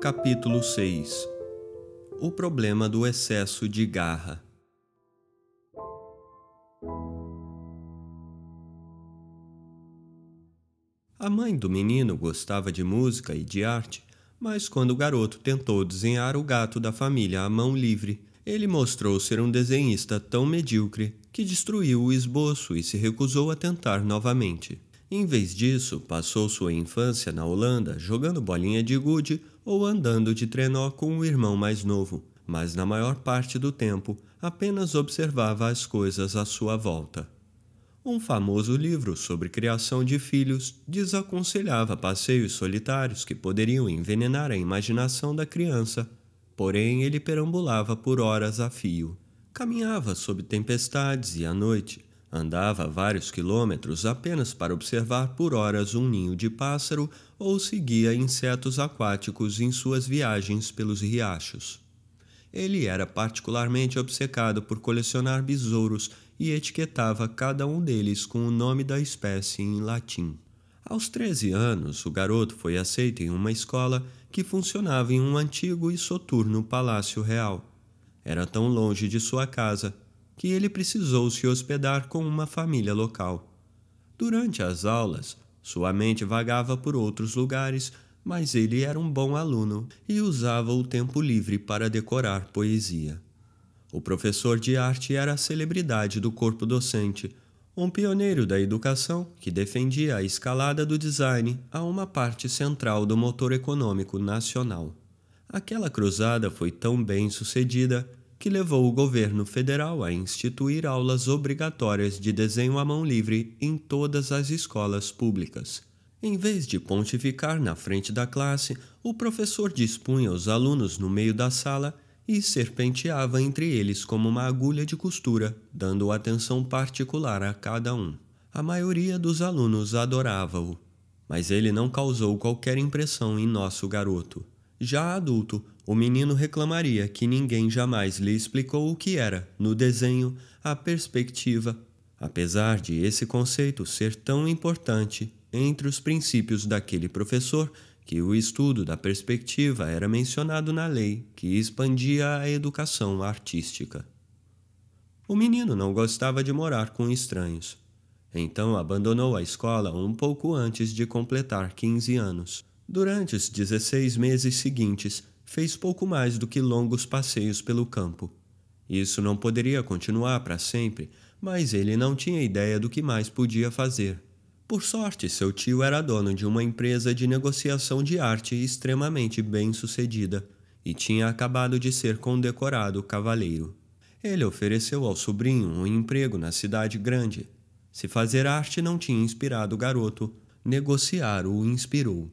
Capítulo 6. O problema do excesso de garra. A mãe do menino gostava de música e de arte, mas quando o garoto tentou desenhar o gato da família à mão livre, ele mostrou ser um desenhista tão medíocre que destruiu o esboço e se recusou a tentar novamente. Em vez disso, passou sua infância na Holanda jogando bolinha de gude ou andando de trenó com o irmão mais novo, mas na maior parte do tempo apenas observava as coisas à sua volta. Um famoso livro sobre criação de filhos desaconselhava passeios solitários que poderiam envenenar a imaginação da criança, porém ele perambulava por horas a fio. Caminhava sob tempestades e à noite, andava vários quilômetros apenas para observar por horas um ninho de pássaro ou seguia insetos aquáticos em suas viagens pelos riachos. Ele era particularmente obcecado por colecionar besouros e etiquetava cada um deles com o nome da espécie em latim. Aos 13 anos, o garoto foi aceito em uma escola que funcionava em um antigo e soturno palácio real. Era tão longe de sua casa que ele precisou se hospedar com uma família local. Durante as aulas, sua mente vagava por outros lugares, mas ele era um bom aluno e usava o tempo livre para decorar poesia. O professor de arte era a celebridade do corpo docente, um pioneiro da educação que defendia a escalada do design a uma parte central do motor econômico nacional. Aquela cruzada foi tão bem sucedida que levou o governo federal a instituir aulas obrigatórias de desenho à mão livre em todas as escolas públicas. Em vez de pontificar na frente da classe, o professor dispunha os alunos no meio da sala e serpenteava entre eles como uma agulha de costura, dando atenção particular a cada um. A maioria dos alunos adorava-o, mas ele não causou qualquer impressão em nosso garoto. Já adulto, o menino reclamaria que ninguém jamais lhe explicou o que era, no desenho, a perspectiva, apesar de esse conceito ser tão importante entre os princípios daquele professor que o estudo da perspectiva era mencionado na lei que expandia a educação artística. O menino não gostava de morar com estranhos, então abandonou a escola um pouco antes de completar 15 anos. Durante os 16 meses seguintes, fez pouco mais do que longos passeios pelo campo. Isso não poderia continuar para sempre, mas ele não tinha ideia do que mais podia fazer. Por sorte, seu tio era dono de uma empresa de negociação de arte extremamente bem-sucedida e tinha acabado de ser condecorado cavaleiro. Ele ofereceu ao sobrinho um emprego na cidade grande. Se fazer arte não tinha inspirado o garoto, negociar o inspirou.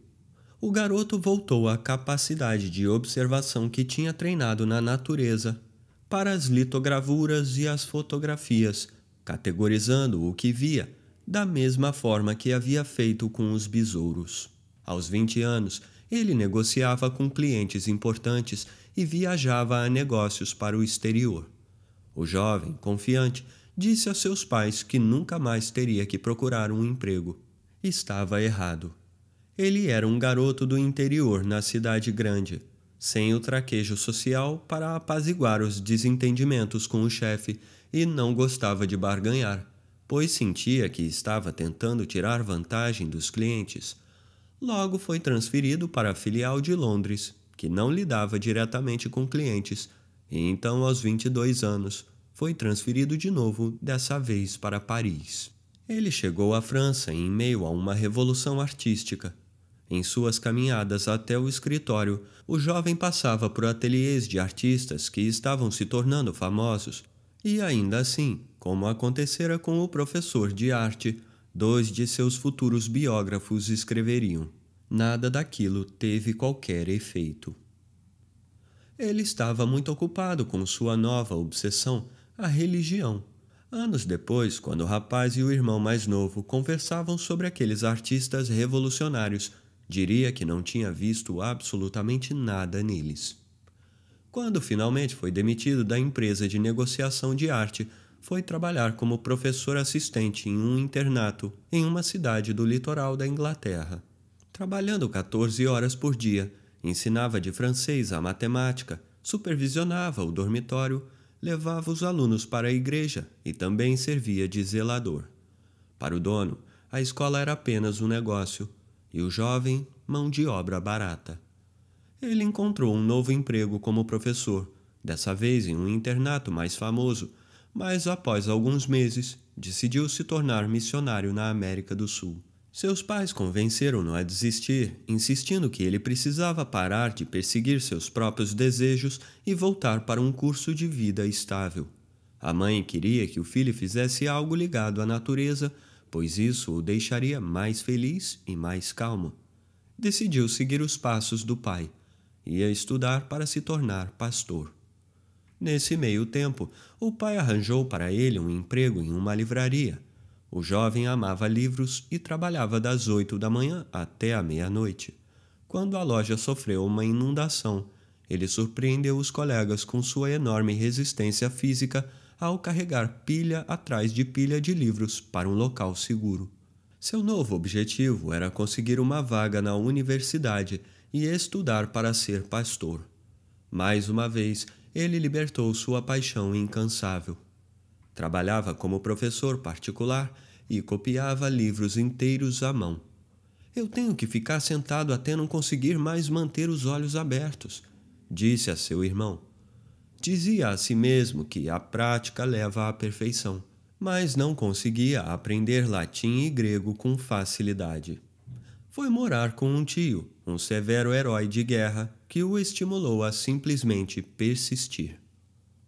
O garoto voltou à capacidade de observação que tinha treinado na natureza para as litogravuras e as fotografias, categorizando o que via da mesma forma que havia feito com os besouros. Aos 20 anos, ele negociava com clientes importantes e viajava a negócios para o exterior. O jovem, confiante, disse a seus pais que nunca mais teria que procurar um emprego. Estava errado. Ele era um garoto do interior na cidade grande, sem o traquejo social para apaziguar os desentendimentos com o chefe e não gostava de barganhar, pois sentia que estava tentando tirar vantagem dos clientes. Logo foi transferido para a filial de Londres, que não lidava diretamente com clientes, e então, aos 22 anos, foi transferido de novo, dessa vez para Paris. Ele chegou à França em meio a uma revolução artística. Em suas caminhadas até o escritório, o jovem passava por ateliês de artistas que estavam se tornando famosos, e ainda assim, como acontecera com o professor de arte, 2 de seus futuros biógrafos escreveriam: nada daquilo teve qualquer efeito. Ele estava muito ocupado com sua nova obsessão, a religião. Anos depois, quando o rapaz e o irmão mais novo conversavam sobre aqueles artistas revolucionários, diria que não tinha visto absolutamente nada neles. Quando finalmente foi demitido da empresa de negociação de arte, foi trabalhar como professor assistente em um internato em uma cidade do litoral da Inglaterra. Trabalhando 14 horas por dia, Ensinava de francês a matemática, supervisionava o dormitório, levava os alunos para a igreja e também servia de zelador. Para o dono, a escola era apenas um negócio e o jovem, mão de obra barata. Ele encontrou um novo emprego como professor, dessa vez em um internato mais famoso, mas após alguns meses decidiu se tornar missionário na América do Sul. Seus pais convenceram-no a desistir, insistindo que ele precisava parar de perseguir seus próprios desejos e voltar para um curso de vida estável. A mãe queria que o filho fizesse algo ligado à natureza, pois isso o deixaria mais feliz e mais calmo. Decidiu seguir os passos do pai. Ia estudar para se tornar pastor. Nesse meio tempo, o pai arranjou para ele um emprego em uma livraria. O jovem amava livros e trabalhava das 8 da manhã até a meia-noite. Quando a loja sofreu uma inundação, ele surpreendeu os colegas com sua enorme resistência física ao carregar pilha atrás de pilha de livros para um local seguro. Seu novo objetivo era conseguir uma vaga na universidade e estudar para ser pastor. Mais uma vez, ele libertou sua paixão incansável. Trabalhava como professor particular e copiava livros inteiros à mão. Eu tenho que ficar sentado até não conseguir mais manter os olhos abertos, disse a seu irmão. Dizia a si mesmo que a prática leva à perfeição, mas não conseguia aprender latim e grego com facilidade. Foi morar com um tio, um severo herói de guerra, que o estimulou a simplesmente persistir.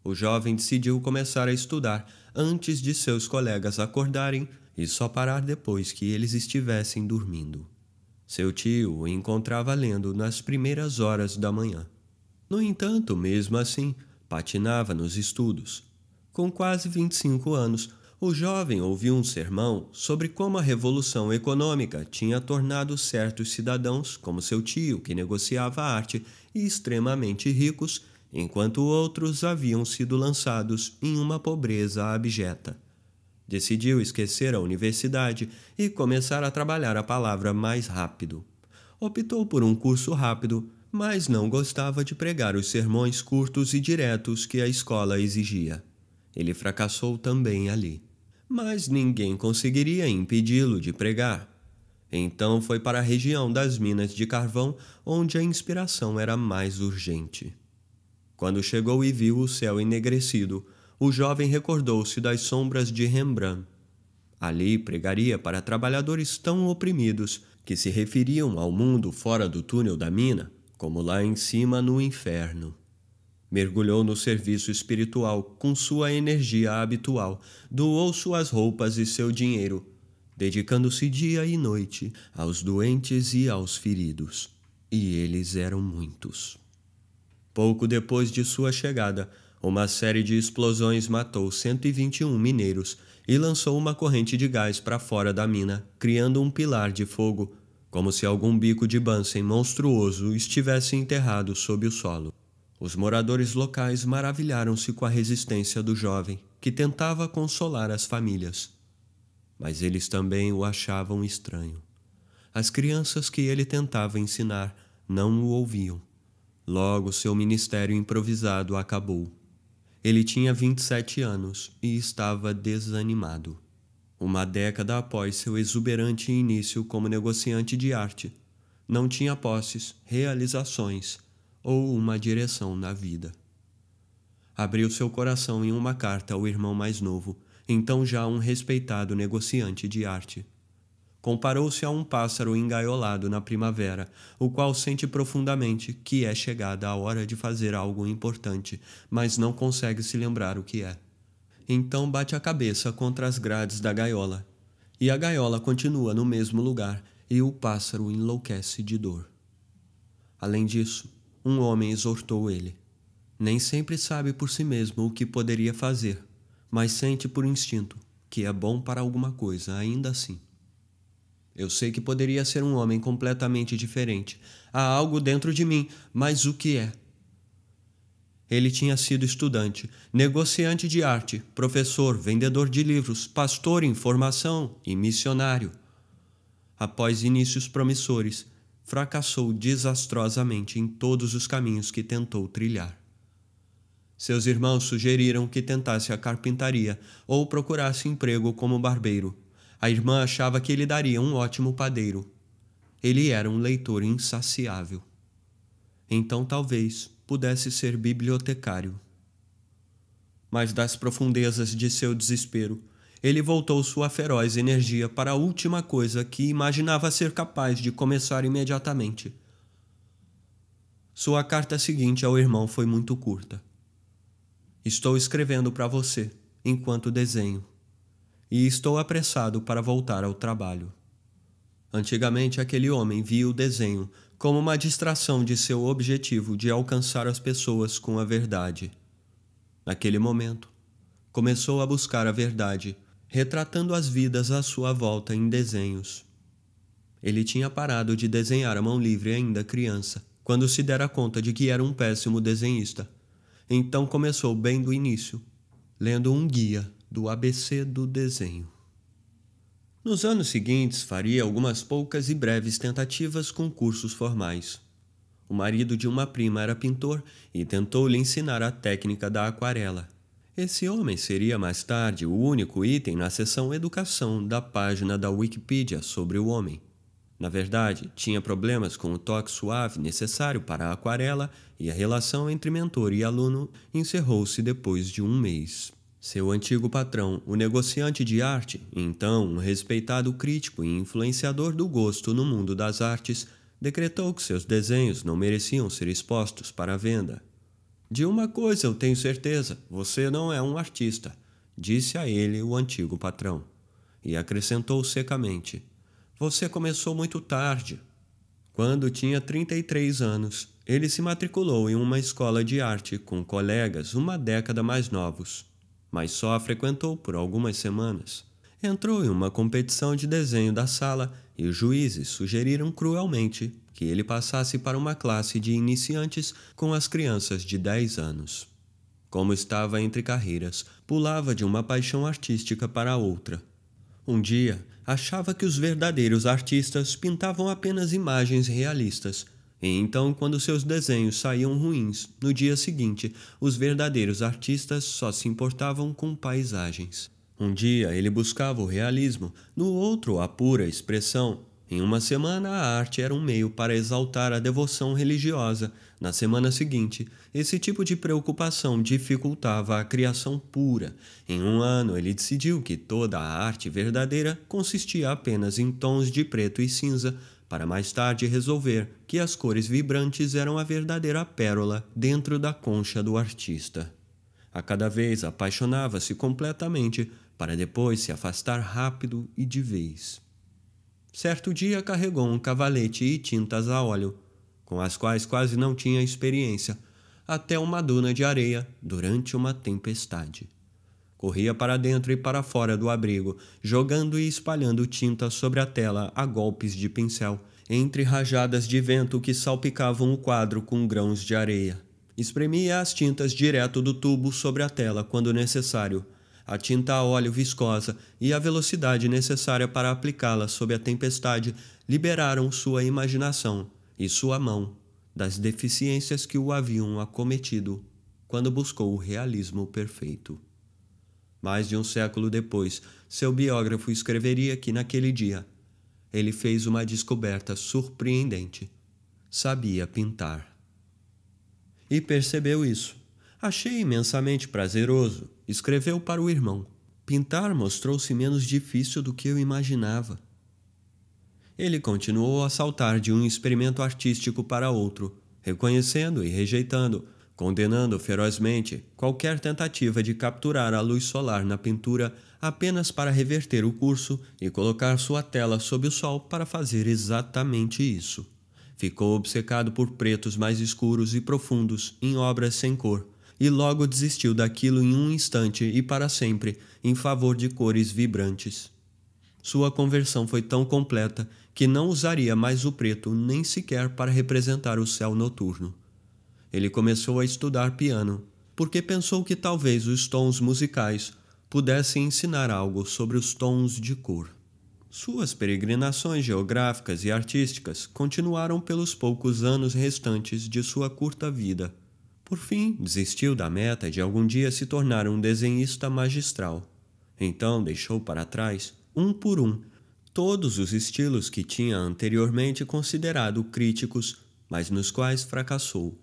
O jovem decidiu começar a estudar antes de seus colegas acordarem e só parar depois que eles estivessem dormindo. Seu tio o encontrava lendo nas primeiras horas da manhã. No entanto, mesmo assim, patinava nos estudos. Com quase 25 anos, o jovem ouviu um sermão sobre como a revolução econômica tinha tornado certos cidadãos, como seu tio, que negociava arte, extremamente ricos, enquanto outros haviam sido lançados em uma pobreza abjeta. Decidiu esquecer a universidade e começar a trabalhar a palavra mais rápido. Optou por um curso rápido, mas não gostava de pregar os sermões curtos e diretos que a escola exigia. Ele fracassou também ali. Mas ninguém conseguiria impedi-lo de pregar. Então foi para a região das minas de carvão, onde a inspiração era mais urgente. Quando chegou e viu o céu enegrecido, o jovem recordou-se das sombras de Rembrandt. Ali pregaria para trabalhadores tão oprimidos que se referiam ao mundo fora do túnel da mina, como lá em cima no inferno. Mergulhou no serviço espiritual com sua energia habitual, doou suas roupas e seu dinheiro, dedicando-se dia e noite aos doentes e aos feridos. E eles eram muitos. Pouco depois de sua chegada, uma série de explosões matou 121 mineiros e lançou uma corrente de gás para fora da mina, criando um pilar de fogo, como se algum bico de Bunsen monstruoso estivesse enterrado sob o solo. Os moradores locais maravilharam-se com a resistência do jovem, que tentava consolar as famílias. Mas eles também o achavam estranho. As crianças que ele tentava ensinar não o ouviam. Logo, seu ministério improvisado acabou. Ele tinha 27 anos e estava desanimado. Uma década após seu exuberante início como negociante de arte, não tinha posses, realizações ou uma direção na vida. Abriu seu coração em uma carta ao irmão mais novo, então já um respeitado negociante de arte. Comparou-se a um pássaro engaiolado na primavera, o qual sente profundamente que é chegada a hora de fazer algo importante, mas não consegue se lembrar o que é. Então bate a cabeça contra as grades da gaiola, e a gaiola continua no mesmo lugar, e o pássaro enlouquece de dor. Além disso, um homem exortou ele. Nem sempre sabe por si mesmo o que poderia fazer, mas sente por instinto que é bom para alguma coisa ainda assim. Eu sei que poderia ser um homem completamente diferente. Há algo dentro de mim, mas o que é? Ele tinha sido estudante, negociante de arte, professor, vendedor de livros, pastor em formação e missionário. Após inícios promissores, fracassou desastrosamente em todos os caminhos que tentou trilhar. Seus irmãos sugeriram que tentasse a carpintaria ou procurasse emprego como barbeiro. A irmã achava que ele daria um ótimo padeiro. Ele era um leitor insaciável. Então talvez pudesse ser bibliotecário. Mas das profundezas de seu desespero, ele voltou sua feroz energia para a última coisa que imaginava ser capaz de começar imediatamente. Sua carta seguinte ao irmão foi muito curta. Estou escrevendo para você, enquanto desenho, e estou apressado para voltar ao trabalho. Antigamente, aquele homem via o desenho como uma distração de seu objetivo de alcançar as pessoas com a verdade. Naquele momento, começou a buscar a verdade, retratando as vidas à sua volta em desenhos. Ele tinha parado de desenhar à mão livre ainda criança, quando se dera conta de que era um péssimo desenhista. Então começou bem do início, lendo um guia do ABC do desenho. Nos anos seguintes, faria algumas poucas e breves tentativas com cursos formais. O marido de uma prima era pintor e tentou lhe ensinar a técnica da aquarela. Esse homem seria mais tarde o único item na seção Educação da página da Wikipedia sobre o homem. Na verdade, tinha problemas com o toque suave necessário para a aquarela e a relação entre mentor e aluno encerrou-se depois de um mês. Seu antigo patrão, o negociante de arte, então um respeitado crítico e influenciador do gosto no mundo das artes, decretou que seus desenhos não mereciam ser expostos para a venda. De uma coisa eu tenho certeza, você não é um artista, disse a ele o antigo patrão, e acrescentou secamente, você começou muito tarde. Quando tinha 33 anos, ele se matriculou em uma escola de arte com colegas uma década mais novos, mas só a frequentou por algumas semanas. Entrou em uma competição de desenho da sala e os juízes sugeriram cruelmente que ele passasse para uma classe de iniciantes com as crianças de 10 anos. Como estava entre carreiras, pulava de uma paixão artística para outra. Um dia, achava que os verdadeiros artistas pintavam apenas imagens realistas, e então, quando seus desenhos saíam ruins, no dia seguinte, os verdadeiros artistas só se importavam com paisagens. Um dia ele buscava o realismo, no outro a pura expressão. Em uma semana a arte era um meio para exaltar a devoção religiosa. Na semana seguinte, esse tipo de preocupação dificultava a criação pura. Em um ano ele decidiu que toda a arte verdadeira consistia apenas em tons de preto e cinza, para mais tarde resolver que as cores vibrantes eram a verdadeira pérola dentro da concha do artista. A cada vez apaixonava-se completamente, para depois se afastar rápido e de vez. Certo dia carregou um cavalete e tintas a óleo, com as quais quase não tinha experiência, até uma duna de areia durante uma tempestade. Corria para dentro e para fora do abrigo, jogando e espalhando tinta sobre a tela a golpes de pincel, entre rajadas de vento que salpicavam o quadro com grãos de areia. Espremia as tintas direto do tubo sobre a tela quando necessário. A tinta a óleo viscosa e a velocidade necessária para aplicá-la sob a tempestade liberaram sua imaginação e sua mão das deficiências que o haviam acometido quando buscou o realismo perfeito. Mais de um século depois, seu biógrafo escreveria que naquele dia ele fez uma descoberta surpreendente. Sabia pintar. E percebeu isso. Achei imensamente prazeroso, escreveu para o irmão. Pintar mostrou-se menos difícil do que eu imaginava. Ele continuou a saltar de um experimento artístico para outro, reconhecendo e rejeitando, condenando ferozmente qualquer tentativa de capturar a luz solar na pintura apenas para reverter o curso e colocar sua tela sob o sol para fazer exatamente isso. Ficou obcecado por pretos mais escuros e profundos em obras sem cor, e logo desistiu daquilo em um instante e para sempre, em favor de cores vibrantes. Sua conversão foi tão completa que não usaria mais o preto nem sequer para representar o céu noturno. Ele começou a estudar piano, porque pensou que talvez os tons musicais pudessem ensinar algo sobre os tons de cor. Suas peregrinações geográficas e artísticas continuaram pelos poucos anos restantes de sua curta vida. Por fim, desistiu da meta de algum dia se tornar um desenhista magistral. Então deixou para trás, um por um, todos os estilos que tinha anteriormente considerado críticos, mas nos quais fracassou.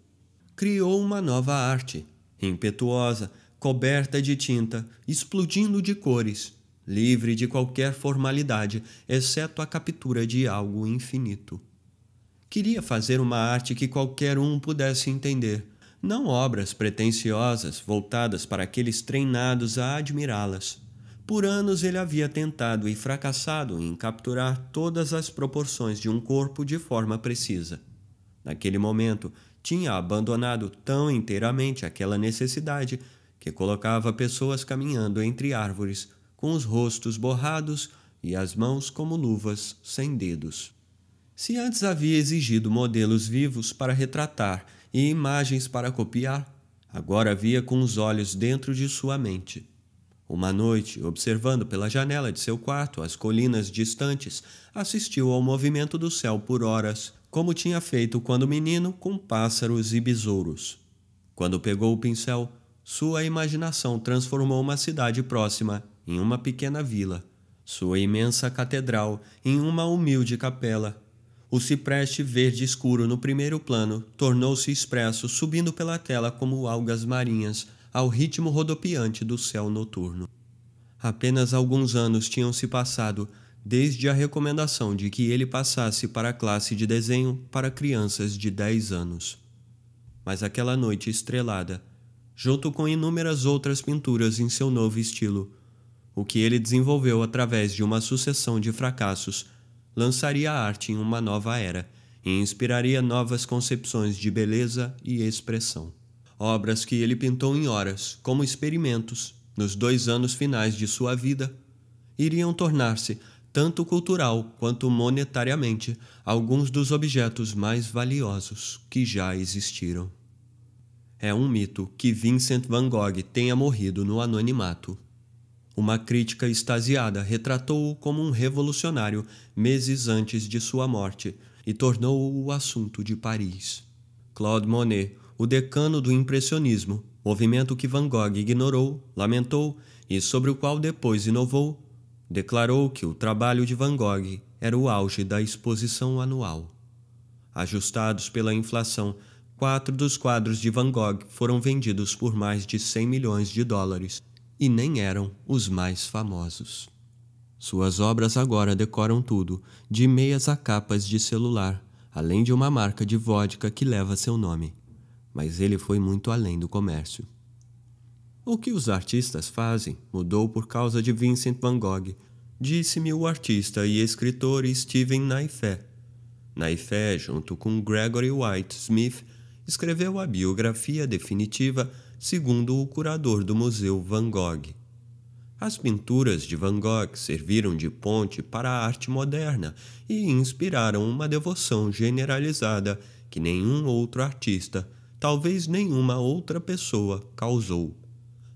Criou uma nova arte, impetuosa, coberta de tinta, explodindo de cores, livre de qualquer formalidade, exceto a captura de algo infinito. Queria fazer uma arte que qualquer um pudesse entender, não obras pretensiosas voltadas para aqueles treinados a admirá-las. Por anos ele havia tentado e fracassado em capturar todas as proporções de um corpo de forma precisa. Naquele momento, tinha abandonado tão inteiramente aquela necessidade que colocava pessoas caminhando entre árvores, com os rostos borrados e as mãos como luvas sem dedos. Se antes havia exigido modelos vivos para retratar e imagens para copiar, agora via com os olhos dentro de sua mente. Uma noite, observando pela janela de seu quarto as colinas distantes, assistiu ao movimento do céu por horas, como tinha feito quando menino com pássaros e besouros. Quando pegou o pincel, sua imaginação transformou uma cidade próxima em uma pequena vila, sua imensa catedral em uma humilde capela. O cipreste verde escuro no primeiro plano tornou-se expresso subindo pela tela como algas marinhas ao ritmo rodopiante do céu noturno. Apenas alguns anos tinham se passado desde a recomendação de que ele passasse para a classe de desenho para crianças de 10 anos. Mas aquela noite estrelada, junto com inúmeras outras pinturas em seu novo estilo, o que ele desenvolveu através de uma sucessão de fracassos, lançaria a arte em uma nova era e inspiraria novas concepções de beleza e expressão. Obras que ele pintou em horas, como experimentos, nos 2 anos finais de sua vida, iriam tornar-se, tanto cultural quanto monetariamente, alguns dos objetos mais valiosos que já existiram. É um mito que Vincent van Gogh tenha morrido no anonimato. Uma crítica extasiada retratou-o como um revolucionário meses antes de sua morte e tornou-o o assunto de Paris. Claude Monet, o decano do impressionismo, movimento que Van Gogh ignorou, lamentou e sobre o qual depois inovou, declarou que o trabalho de Van Gogh era o auge da exposição anual. Ajustados pela inflação, 4 dos quadros de Van Gogh foram vendidos por mais de 100 milhões de dólares e nem eram os mais famosos. Suas obras agora decoram tudo, de meias a capas de celular, além de uma marca de vodka que leva seu nome. Mas ele foi muito além do comércio. O que os artistas fazem mudou por causa de Vincent van Gogh, disse-me o artista e escritor Steven Naifeh. Naifeh, junto com Gregory White Smith, escreveu a biografia definitiva segundo o curador do Museu Van Gogh. As pinturas de Van Gogh serviram de ponte para a arte moderna e inspiraram uma devoção generalizada que nenhum outro artista, talvez nenhuma outra pessoa, causou.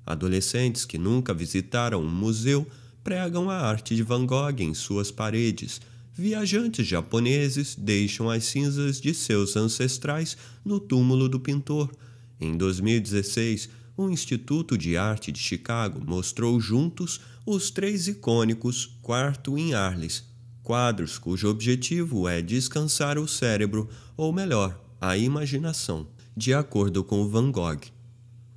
Adolescentes que nunca visitaram um museu pregam a arte de Van Gogh em suas paredes. Viajantes japoneses deixam as cinzas de seus ancestrais no túmulo do pintor. Em 2016, o Instituto de Arte de Chicago mostrou juntos os 3 icônicos Quarto em Arles, quadros cujo objetivo é descansar o cérebro, ou melhor, a imaginação, de acordo com Van Gogh.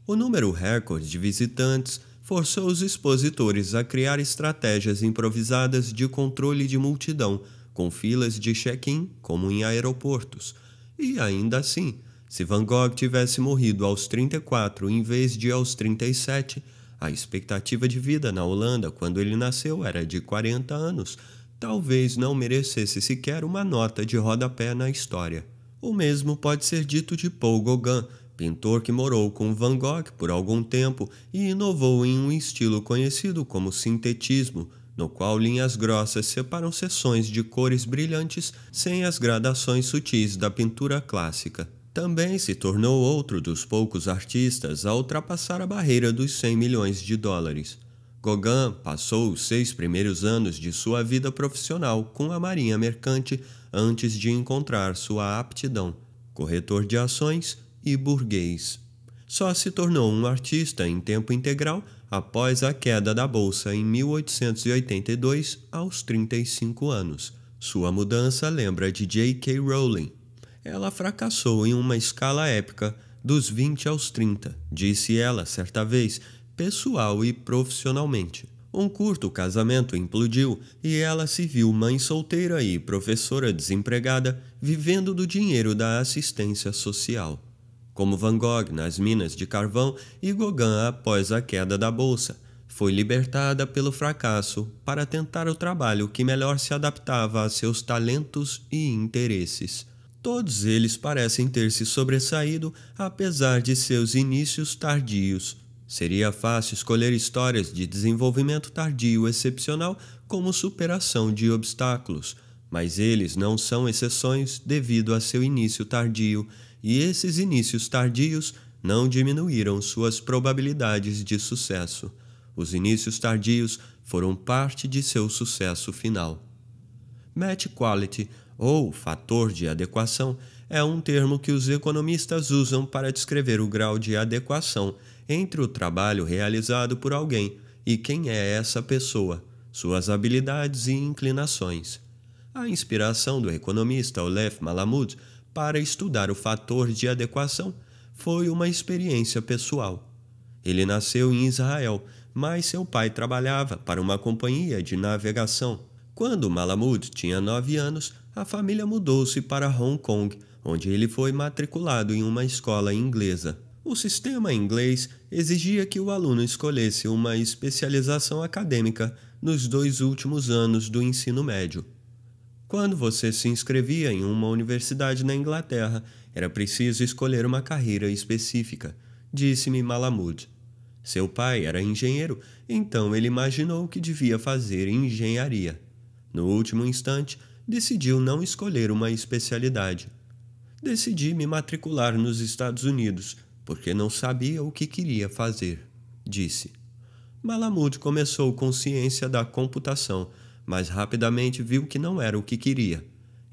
O número recorde de visitantes forçou os expositores a criar estratégias improvisadas de controle de multidão, com filas de check-in, como em aeroportos. E ainda assim, se Van Gogh tivesse morrido aos 34 em vez de aos 37, a expectativa de vida na Holanda quando ele nasceu era de 40 anos, talvez não merecesse sequer uma nota de rodapé na história. O mesmo pode ser dito de Paul Gauguin, pintor que morou com Van Gogh por algum tempo e inovou em um estilo conhecido como sintetismo, no qual linhas grossas separam seções de cores brilhantes sem as gradações sutis da pintura clássica. Também se tornou outro dos poucos artistas a ultrapassar a barreira dos 100 milhões de dólares. Gauguin passou os 6 primeiros anos de sua vida profissional com a marinha mercante antes de encontrar sua aptidão, corretor de ações e burguês. Só se tornou um artista em tempo integral após a queda da bolsa em 1882, aos 35 anos. Sua mudança lembra de J.K. Rowling. Ela fracassou em uma escala épica dos 20 aos 30, disse ela certa vez, pessoal e profissionalmente. Um curto casamento implodiu e ela se viu mãe solteira e professora desempregada, vivendo do dinheiro da assistência social. Como Van Gogh nas minas de carvão e Gauguin após a queda da bolsa, foi libertada pelo fracasso para tentar o trabalho que melhor se adaptava a seus talentos e interesses. Todos eles parecem ter se sobressaído apesar de seus inícios tardios. Seria fácil escolher histórias de desenvolvimento tardio excepcional como superação de obstáculos, mas eles não são exceções devido a seu início tardio, e esses inícios tardios não diminuíram suas probabilidades de sucesso. Os inícios tardios foram parte de seu sucesso final. Match quality, ou fator de adequação, é um termo que os economistas usam para descrever o grau de adequação entre o trabalho realizado por alguém e quem é essa pessoa, suas habilidades e inclinações. A inspiração do economista Aleph Malamud para estudar o fator de adequação foi uma experiência pessoal. Ele nasceu em Israel, mas seu pai trabalhava para uma companhia de navegação. Quando Malamud tinha 9 anos, a família mudou-se para Hong Kong, onde ele foi matriculado em uma escola inglesa. O sistema inglês exigia que o aluno escolhesse uma especialização acadêmica nos 2 últimos anos do ensino médio. Quando você se inscrevia em uma universidade na Inglaterra, era preciso escolher uma carreira específica, disse-me Malamud. Seu pai era engenheiro, então ele imaginou que devia fazer engenharia. No último instante, decidiu não escolher uma especialidade. Decidi me matricular nos Estados Unidos, porque não sabia o que queria fazer, disse. Malamud começou com ciência da computação, mas rapidamente viu que não era o que queria.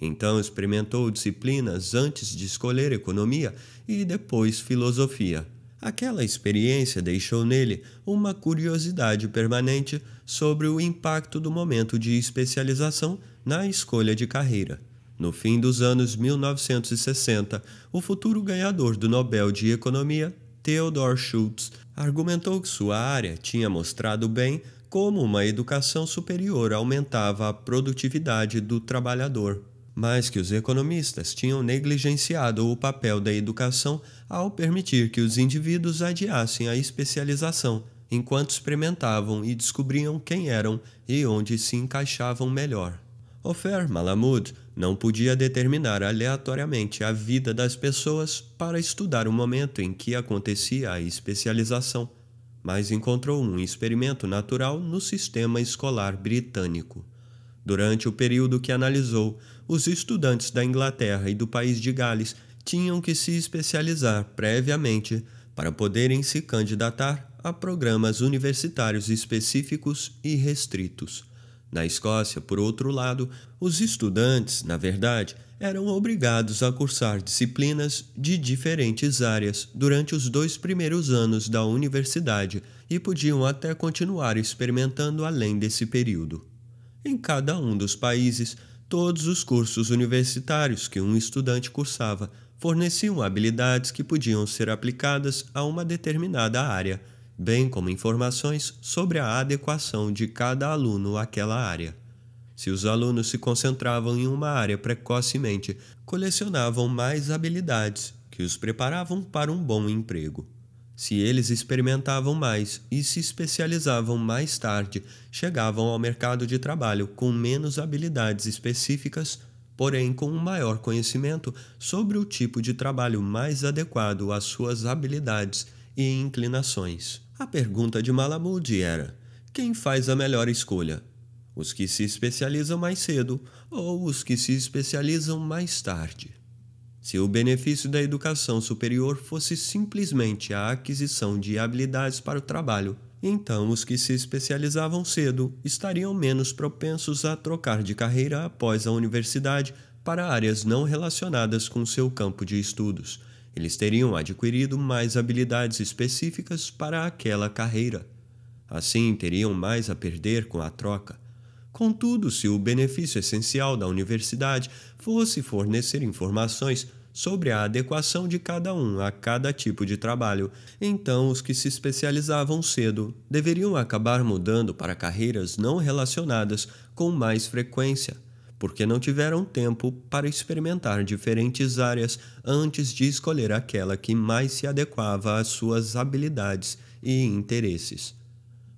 Então experimentou disciplinas antes de escolher economia e depois filosofia. Aquela experiência deixou nele uma curiosidade permanente sobre o impacto do momento de especialização na escolha de carreira. No fim dos anos 1960, o futuro ganhador do Nobel de Economia, Theodore Schultz, argumentou que sua área tinha mostrado bem como uma educação superior aumentava a produtividade do trabalhador, mas que os economistas tinham negligenciado o papel da educação ao permitir que os indivíduos adiassem a especialização, enquanto experimentavam e descobriam quem eram e onde se encaixavam melhor. Ofer Malamud não podia determinar aleatoriamente a vida das pessoas para estudar o momento em que acontecia a especialização, mas encontrou um experimento natural no sistema escolar britânico. Durante o período que analisou, os estudantes da Inglaterra e do país de Gales tinham que se especializar previamente para poderem se candidatar a programas universitários específicos e restritos. Na Escócia, por outro lado, os estudantes, na verdade, eram obrigados a cursar disciplinas de diferentes áreas durante os 2 primeiros anos da universidade e podiam até continuar experimentando além desse período. Em cada um dos países, todos os cursos universitários que um estudante cursava forneciam habilidades que podiam ser aplicadas a uma determinada área, bem como informações sobre a adequação de cada aluno àquela área. Se os alunos se concentravam em uma área precocemente, colecionavam mais habilidades que os preparavam para um bom emprego. Se eles experimentavam mais e se especializavam mais tarde, chegavam ao mercado de trabalho com menos habilidades específicas, porém com um maior conhecimento sobre o tipo de trabalho mais adequado às suas habilidades e inclinações. A pergunta de Malamud era: quem faz a melhor escolha? Os que se especializam mais cedo ou os que se especializam mais tarde? Se o benefício da educação superior fosse simplesmente a aquisição de habilidades para o trabalho, Então, os que se especializavam cedo estariam menos propensos a trocar de carreira após a universidade para áreas não relacionadas com seu campo de estudos. Eles teriam adquirido mais habilidades específicas para aquela carreira. Assim, teriam mais a perder com a troca. Contudo, se o benefício essencial da universidade fosse fornecer informações sobre a adequação de cada um a cada tipo de trabalho, então os que se especializavam cedo deveriam acabar mudando para carreiras não relacionadas com mais frequência, porque não tiveram tempo para experimentar diferentes áreas antes de escolher aquela que mais se adequava às suas habilidades e interesses.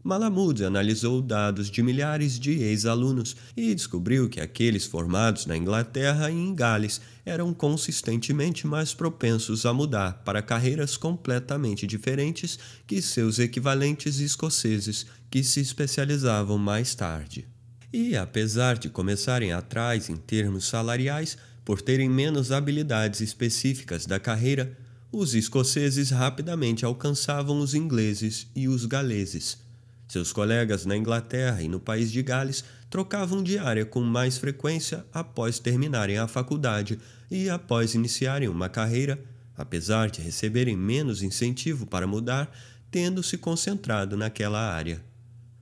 Malamud analisou dados de milhares de ex-alunos e descobriu que aqueles formados na Inglaterra e em Gales eram consistentemente mais propensos a mudar para carreiras completamente diferentes que seus equivalentes escoceses, que se especializavam mais tarde. E, apesar de começarem atrás em termos salariais, por terem menos habilidades específicas da carreira, os escoceses rapidamente alcançavam os ingleses e os galeses. Seus colegas na Inglaterra e no país de Gales trocavam de área com mais frequência após terminarem a faculdade e após iniciarem uma carreira, apesar de receberem menos incentivo para mudar, tendo se concentrado naquela área.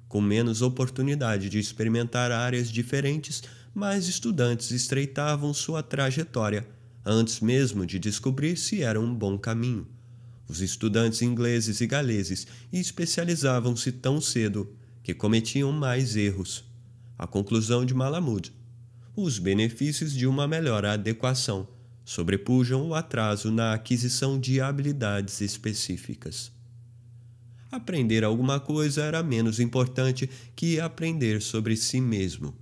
Com menos oportunidade de experimentar áreas diferentes, mais estudantes estreitavam sua trajetória, antes mesmo de descobrir se era um bom caminho. Os estudantes ingleses e galeses especializavam-se tão cedo que cometiam mais erros. A conclusão de Malamud: os benefícios de uma melhor adequação sobrepujam o atraso na aquisição de habilidades específicas. Aprender alguma coisa era menos importante que aprender sobre si mesmo.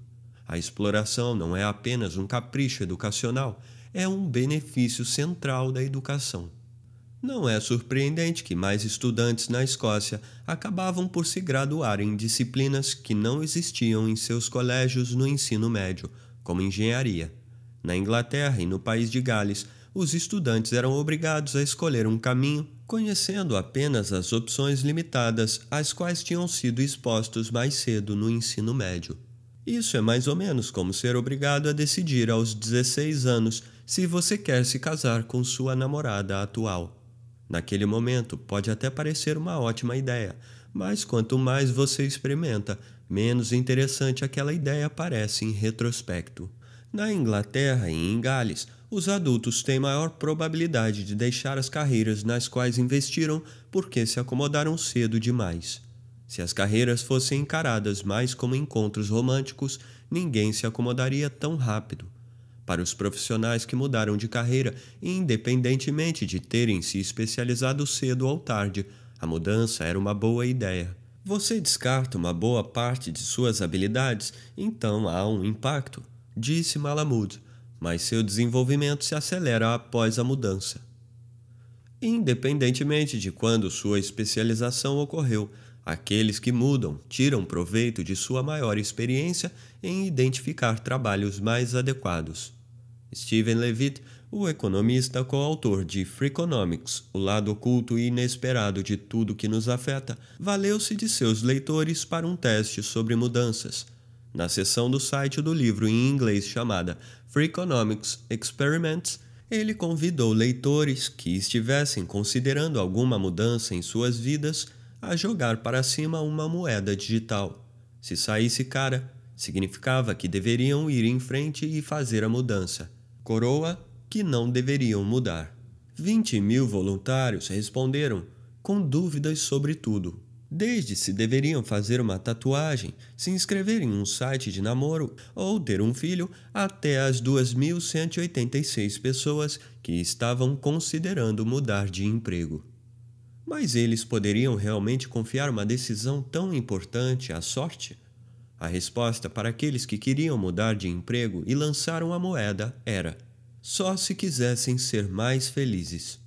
A exploração não é apenas um capricho educacional, é um benefício central da educação. Não é surpreendente que mais estudantes na Escócia acabavam por se graduar em disciplinas que não existiam em seus colégios no ensino médio, como engenharia. Na Inglaterra e no país de Gales, os estudantes eram obrigados a escolher um caminho, conhecendo apenas as opções limitadas às quais tinham sido expostos mais cedo no ensino médio. Isso é mais ou menos como ser obrigado a decidir aos 16 anos se você quer se casar com sua namorada atual. Naquele momento, pode até parecer uma ótima ideia, mas quanto mais você experimenta, menos interessante aquela ideia parece em retrospecto. Na Inglaterra e em Gales, os adultos têm maior probabilidade de deixar as carreiras nas quais investiram porque se acomodaram cedo demais. Se as carreiras fossem encaradas mais como encontros românticos, ninguém se acomodaria tão rápido. Para os profissionais que mudaram de carreira, independentemente de terem se especializado cedo ou tarde, a mudança era uma boa ideia. Você descarta uma boa parte de suas habilidades, então há um impacto, disse Malamud, mas seu desenvolvimento se acelera após a mudança. Independentemente de quando sua especialização ocorreu, aqueles que mudam tiram proveito de sua maior experiência em identificar trabalhos mais adequados. Stephen Levitt, o economista coautor de Freakonomics, o lado oculto e inesperado de tudo que nos afeta, valeu-se de seus leitores para um teste sobre mudanças. Na seção do site do livro em inglês chamada Freakonomics Experiments, ele convidou leitores que estivessem considerando alguma mudança em suas vidas a jogar para cima uma moeda digital. Se saísse cara, significava que deveriam ir em frente e fazer a mudança. Coroa, que não deveriam mudar. 20.000 voluntários responderam com dúvidas sobre tudo. Desde se deveriam fazer uma tatuagem, se inscrever em um site de namoro ou ter um filho, até as 2.186 pessoas que estavam considerando mudar de emprego. Mas eles poderiam realmente confiar uma decisão tão importante à sorte? A resposta para aqueles que queriam mudar de emprego e lançaram a moeda era: só se quisessem ser mais felizes.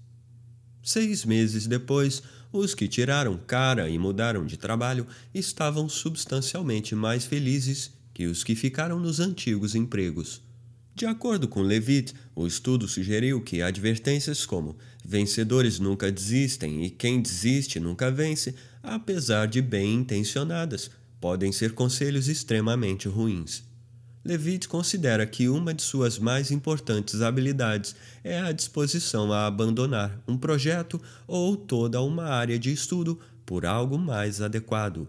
6 meses depois, os que tiraram cara e mudaram de trabalho estavam substancialmente mais felizes que os que ficaram nos antigos empregos. De acordo com Levitt, o estudo sugeriu que advertências como vencedores nunca desistem e quem desiste nunca vence, apesar de bem intencionadas, podem ser conselhos extremamente ruins. Levitt considera que uma de suas mais importantes habilidades é a disposição a abandonar um projeto ou toda uma área de estudo por algo mais adequado.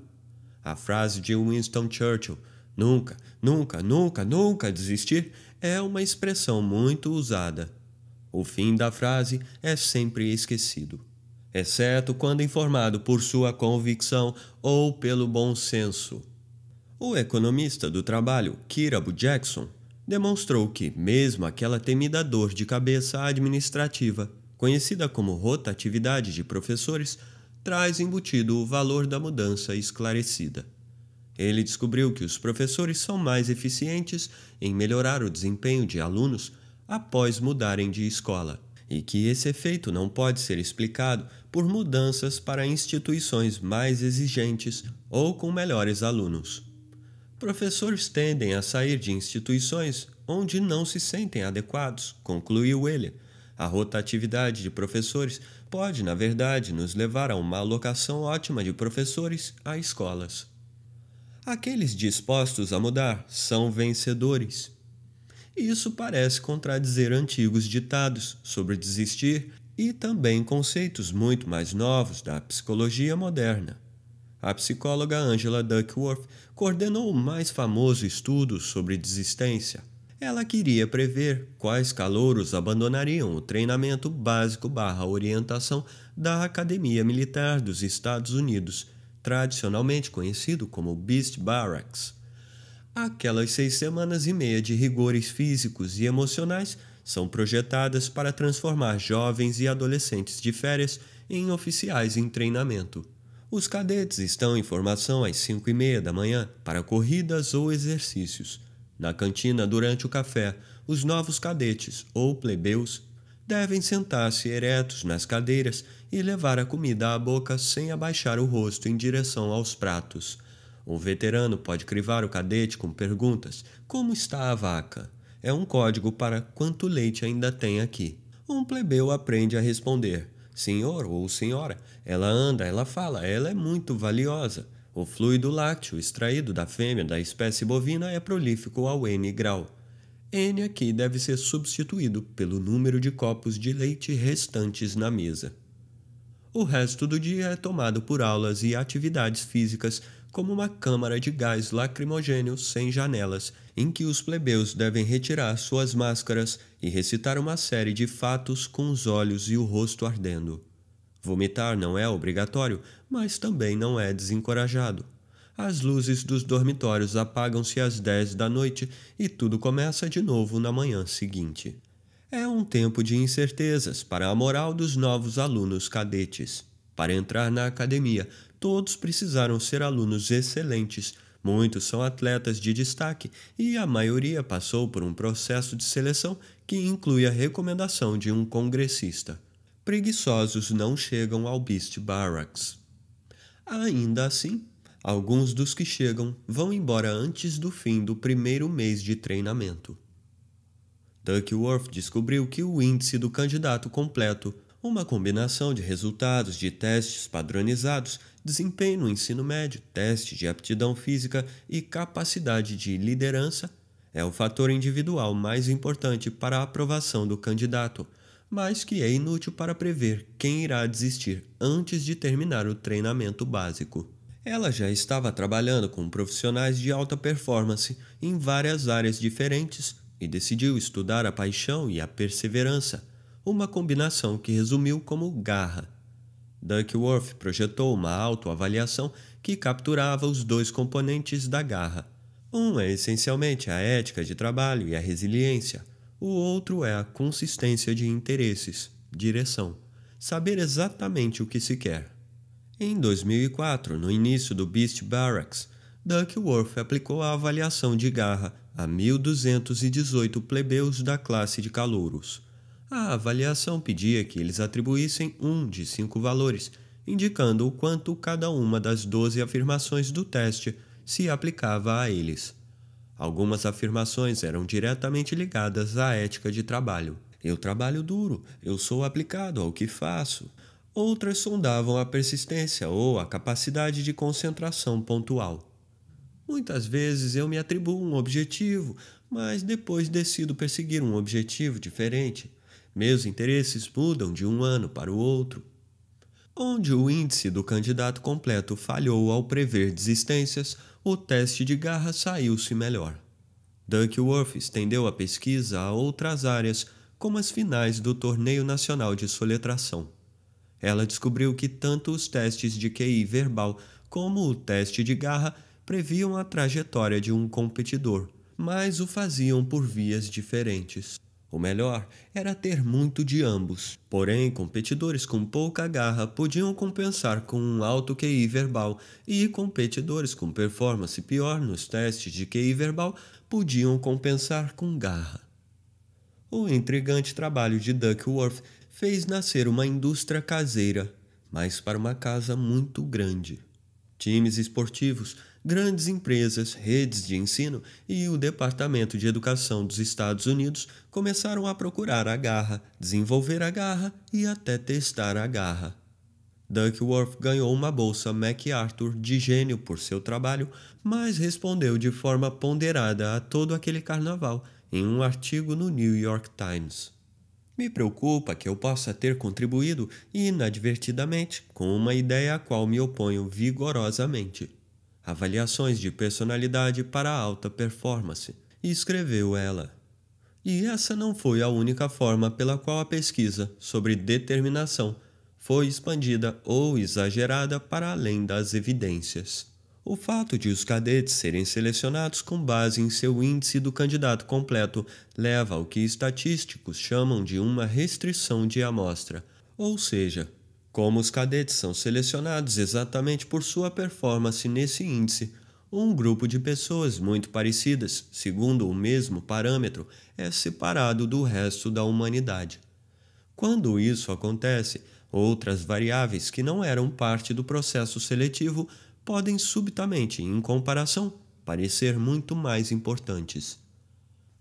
A frase de Winston Churchill, nunca, nunca, nunca, nunca desistir, é uma expressão muito usada. O fim da frase é sempre esquecido, exceto quando informado por sua convicção ou pelo bom senso. O economista do trabalho, Kirabo Jackson, demonstrou que, mesmo aquela temida dor de cabeça administrativa, conhecida como rotatividade de professores, traz embutido o valor da mudança esclarecida. Ele descobriu que os professores são mais eficientes em melhorar o desempenho de alunos após mudarem de escola, e que esse efeito não pode ser explicado por mudanças para instituições mais exigentes ou com melhores alunos. Professores tendem a sair de instituições onde não se sentem adequados, concluiu ele. A rotatividade de professores pode, na verdade, nos levar a uma alocação ótima de professores a escolas. Aqueles dispostos a mudar são vencedores. Isso parece contradizer antigos ditados sobre desistir e também conceitos muito mais novos da psicologia moderna. A psicóloga Angela Duckworth coordenou o mais famoso estudo sobre desistência. Ela queria prever quais calouros abandonariam o treinamento básico/orientação da Academia Militar dos Estados Unidos, tradicionalmente conhecido como Beast Barracks. Aquelas 6 semanas e meia de rigores físicos e emocionais são projetadas para transformar jovens e adolescentes de férias em oficiais em treinamento. Os cadetes estão em formação às 5h30 da manhã para corridas ou exercícios. Na cantina, durante o café, os novos cadetes, ou plebeus, devem sentar-se eretos nas cadeiras e levar a comida à boca sem abaixar o rosto em direção aos pratos. O veterano pode crivar o cadete com perguntas: como está a vaca? É um código para quanto leite ainda tem aqui. Um plebeu aprende a responder: senhor ou senhora, ela anda, ela fala, ela é muito valiosa. O fluido lácteo extraído da fêmea da espécie bovina é prolífico ao N grau. N aqui deve ser substituído pelo número de copos de leite restantes na mesa. O resto do dia é tomado por aulas e atividades físicas, como uma câmara de gás lacrimogêneo sem janelas, em que os plebeus devem retirar suas máscaras e recitar uma série de fatos com os olhos e o rosto ardendo. Vomitar não é obrigatório, mas também não é desencorajado. As luzes dos dormitórios apagam-se às 10 da noite e tudo começa de novo na manhã seguinte. É um tempo de incertezas para a moral dos novos alunos cadetes. Para entrar na academia, todos precisaram ser alunos excelentes, muitos são atletas de destaque e a maioria passou por um processo de seleção que inclui a recomendação de um congressista. Preguiçosos não chegam ao Beast Barracks. Ainda assim, alguns dos que chegam vão embora antes do fim do primeiro mês de treinamento. Duckworth descobriu que o índice do candidato completo, uma combinação de resultados de testes padronizados, desempenho no ensino médio, teste de aptidão física e capacidade de liderança, é o fator individual mais importante para a aprovação do candidato, mas que é inútil para prever quem irá desistir antes de terminar o treinamento básico. Ela já estava trabalhando com profissionais de alta performance em várias áreas diferentes e decidiu estudar a paixão e a perseverança, uma combinação que resumiu como garra. Duckworth projetou uma autoavaliação que capturava os dois componentes da garra. Um é essencialmente a ética de trabalho e a resiliência. O outro é a consistência de interesses, direção, saber exatamente o que se quer. Em 2004, no início do Beast Barracks, Duckworth aplicou a avaliação de garra a 1.218 plebeus da classe de calouros. A avaliação pedia que eles atribuíssem um de 5 valores, indicando o quanto cada uma das 12 afirmações do teste se aplicava a eles. Algumas afirmações eram diretamente ligadas à ética de trabalho. Eu trabalho duro, eu sou aplicado ao que faço. Outras sondavam a persistência ou a capacidade de concentração pontual. Muitas vezes eu me atribuo um objetivo, mas depois decido perseguir um objetivo diferente. Meus interesses mudam de um ano para o outro. Onde o índice do candidato completo falhou ao prever desistências, o teste de garra saiu-se melhor. Duckworth estendeu a pesquisa a outras áreas, como as finais do Torneio Nacional de Soletração. Ela descobriu que tanto os testes de QI verbal como o teste de garra previam a trajetória de um competidor, mas o faziam por vias diferentes. O melhor era ter muito de ambos. Porém, competidores com pouca garra podiam compensar com um alto QI verbal e competidores com performance pior nos testes de QI verbal podiam compensar com garra. O intrigante trabalho de Duckworth fez nascer uma indústria caseira, mas para uma casa muito grande. Times esportivos, grandes empresas, redes de ensino e o Departamento de Educação dos Estados Unidos começaram a procurar a garra, desenvolver a garra e até testar a garra. Duckworth ganhou uma bolsa MacArthur de gênio por seu trabalho, mas respondeu de forma ponderada a todo aquele carnaval em um artigo no New York Times. Me preocupa que eu possa ter contribuído inadvertidamente com uma ideia à qual me oponho vigorosamente. Avaliações de personalidade para alta performance, escreveu ela. E essa não foi a única forma pela qual a pesquisa sobre determinação foi expandida ou exagerada para além das evidências. O fato de os cadetes serem selecionados com base em seu índice do candidato completo leva ao que estatísticos chamam de uma restrição de amostra, ou seja, como os cadetes são selecionados exatamente por sua performance nesse índice, um grupo de pessoas muito parecidas, segundo o mesmo parâmetro, é separado do resto da humanidade. Quando isso acontece, outras variáveis que não eram parte do processo seletivo podem subitamente, em comparação, parecer muito mais importantes.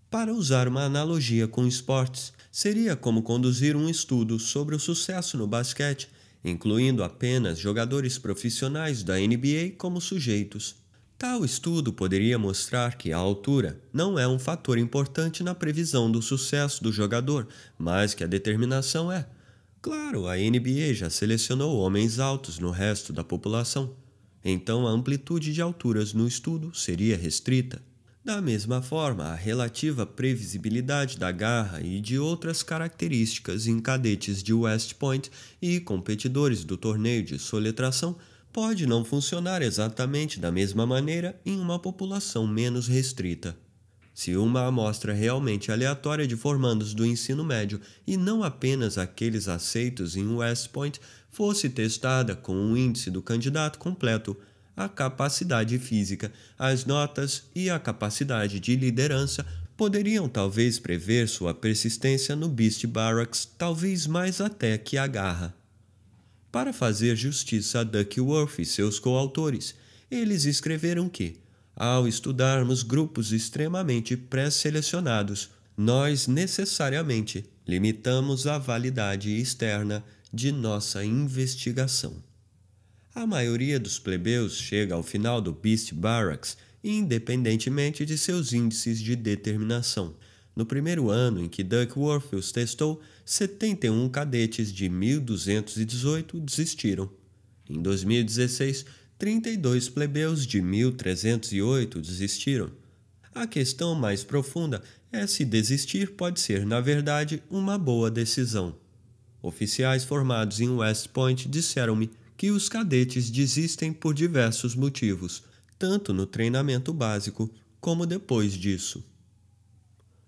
Para usar uma analogia com esportes, seria como conduzir um estudo sobre o sucesso no basquete, incluindo apenas jogadores profissionais da NBA como sujeitos. Tal estudo poderia mostrar que a altura não é um fator importante na previsão do sucesso do jogador, mas que a determinação é. Claro, a NBA já selecionou homens altos no resto da população. Então a amplitude de alturas no estudo seria restrita. Da mesma forma, a relativa previsibilidade da garra e de outras características em cadetes de West Point e competidores do torneio de soletração pode não funcionar exatamente da mesma maneira em uma população menos restrita. Se uma amostra realmente aleatória de formandos do ensino médio e não apenas aqueles aceitos em West Point fosse testada com o índice do candidato completo, a capacidade física, as notas e a capacidade de liderança poderiam talvez prever sua persistência no Beast Barracks, talvez mais até que a garra. Para fazer justiça a Duckworth e seus coautores, eles escreveram que, ao estudarmos grupos extremamente pré-selecionados, nós necessariamente limitamos a validade externa de nossa investigação. A maioria dos plebeus chega ao final do Beast Barracks, independentemente de seus índices de determinação. No primeiro ano em que Duckworth os testou, 71 cadetes de 1.218 desistiram. Em 2016, 32 plebeus de 1.308 desistiram. A questão mais profunda é se desistir pode ser, na verdade, uma boa decisão. Oficiais formados em West Point disseram-me que os cadetes desistem por diversos motivos, tanto no treinamento básico como depois disso.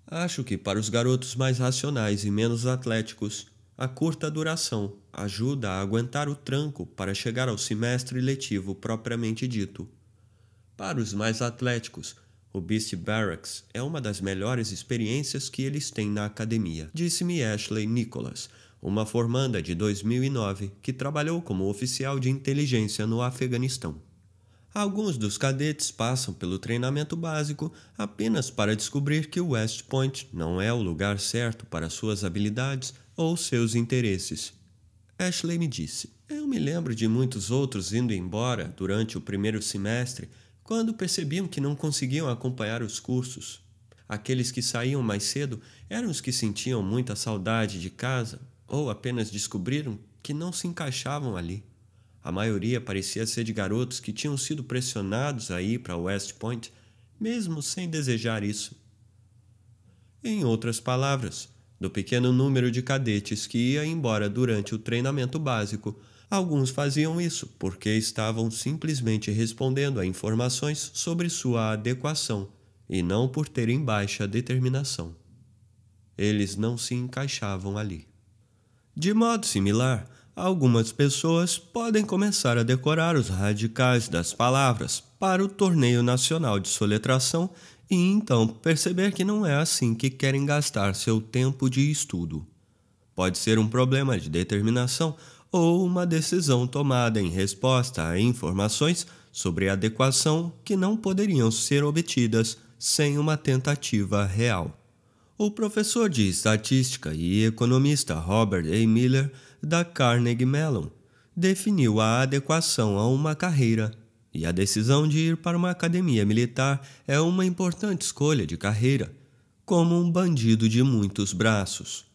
Acho que para os garotos mais racionais e menos atléticos, a curta duração ajuda a aguentar o tranco para chegar ao semestre letivo propriamente dito. Para os mais atléticos, o Beast Barracks é uma das melhores experiências que eles têm na academia, disse-me Ashley Nicholas, uma formanda de 2009 que trabalhou como oficial de inteligência no Afeganistão. Alguns dos cadetes passam pelo treinamento básico apenas para descobrir que West Point não é o lugar certo para suas habilidades ou seus interesses. Ashley me disse: "Eu me lembro de muitos outros indo embora durante o primeiro semestre quando percebiam que não conseguiam acompanhar os cursos. Aqueles que saíam mais cedo eram os que sentiam muita saudade de casa ou apenas descobriram que não se encaixavam ali. A maioria parecia ser de garotos que tinham sido pressionados a ir para West Point, mesmo sem desejar isso. Em outras palavras, do pequeno número de cadetes que ia embora durante o treinamento básico, alguns faziam isso porque estavam simplesmente respondendo a informações sobre sua adequação e não por terem baixa determinação. Eles não se encaixavam ali. De modo similar, algumas pessoas podem começar a decorar os radicais das palavras para o torneio nacional de soletração e então perceber que não é assim que querem gastar seu tempo de estudo. Pode ser um problema de determinação ou uma decisão tomada em resposta a informações sobre adequação que não poderiam ser obtidas sem uma tentativa real. O professor de estatística e economista Robert A. Miller, da Carnegie Mellon, definiu a adequação a uma carreira, e a decisão de ir para uma academia militar é uma importante escolha de carreira, como um bandido de muitos braços.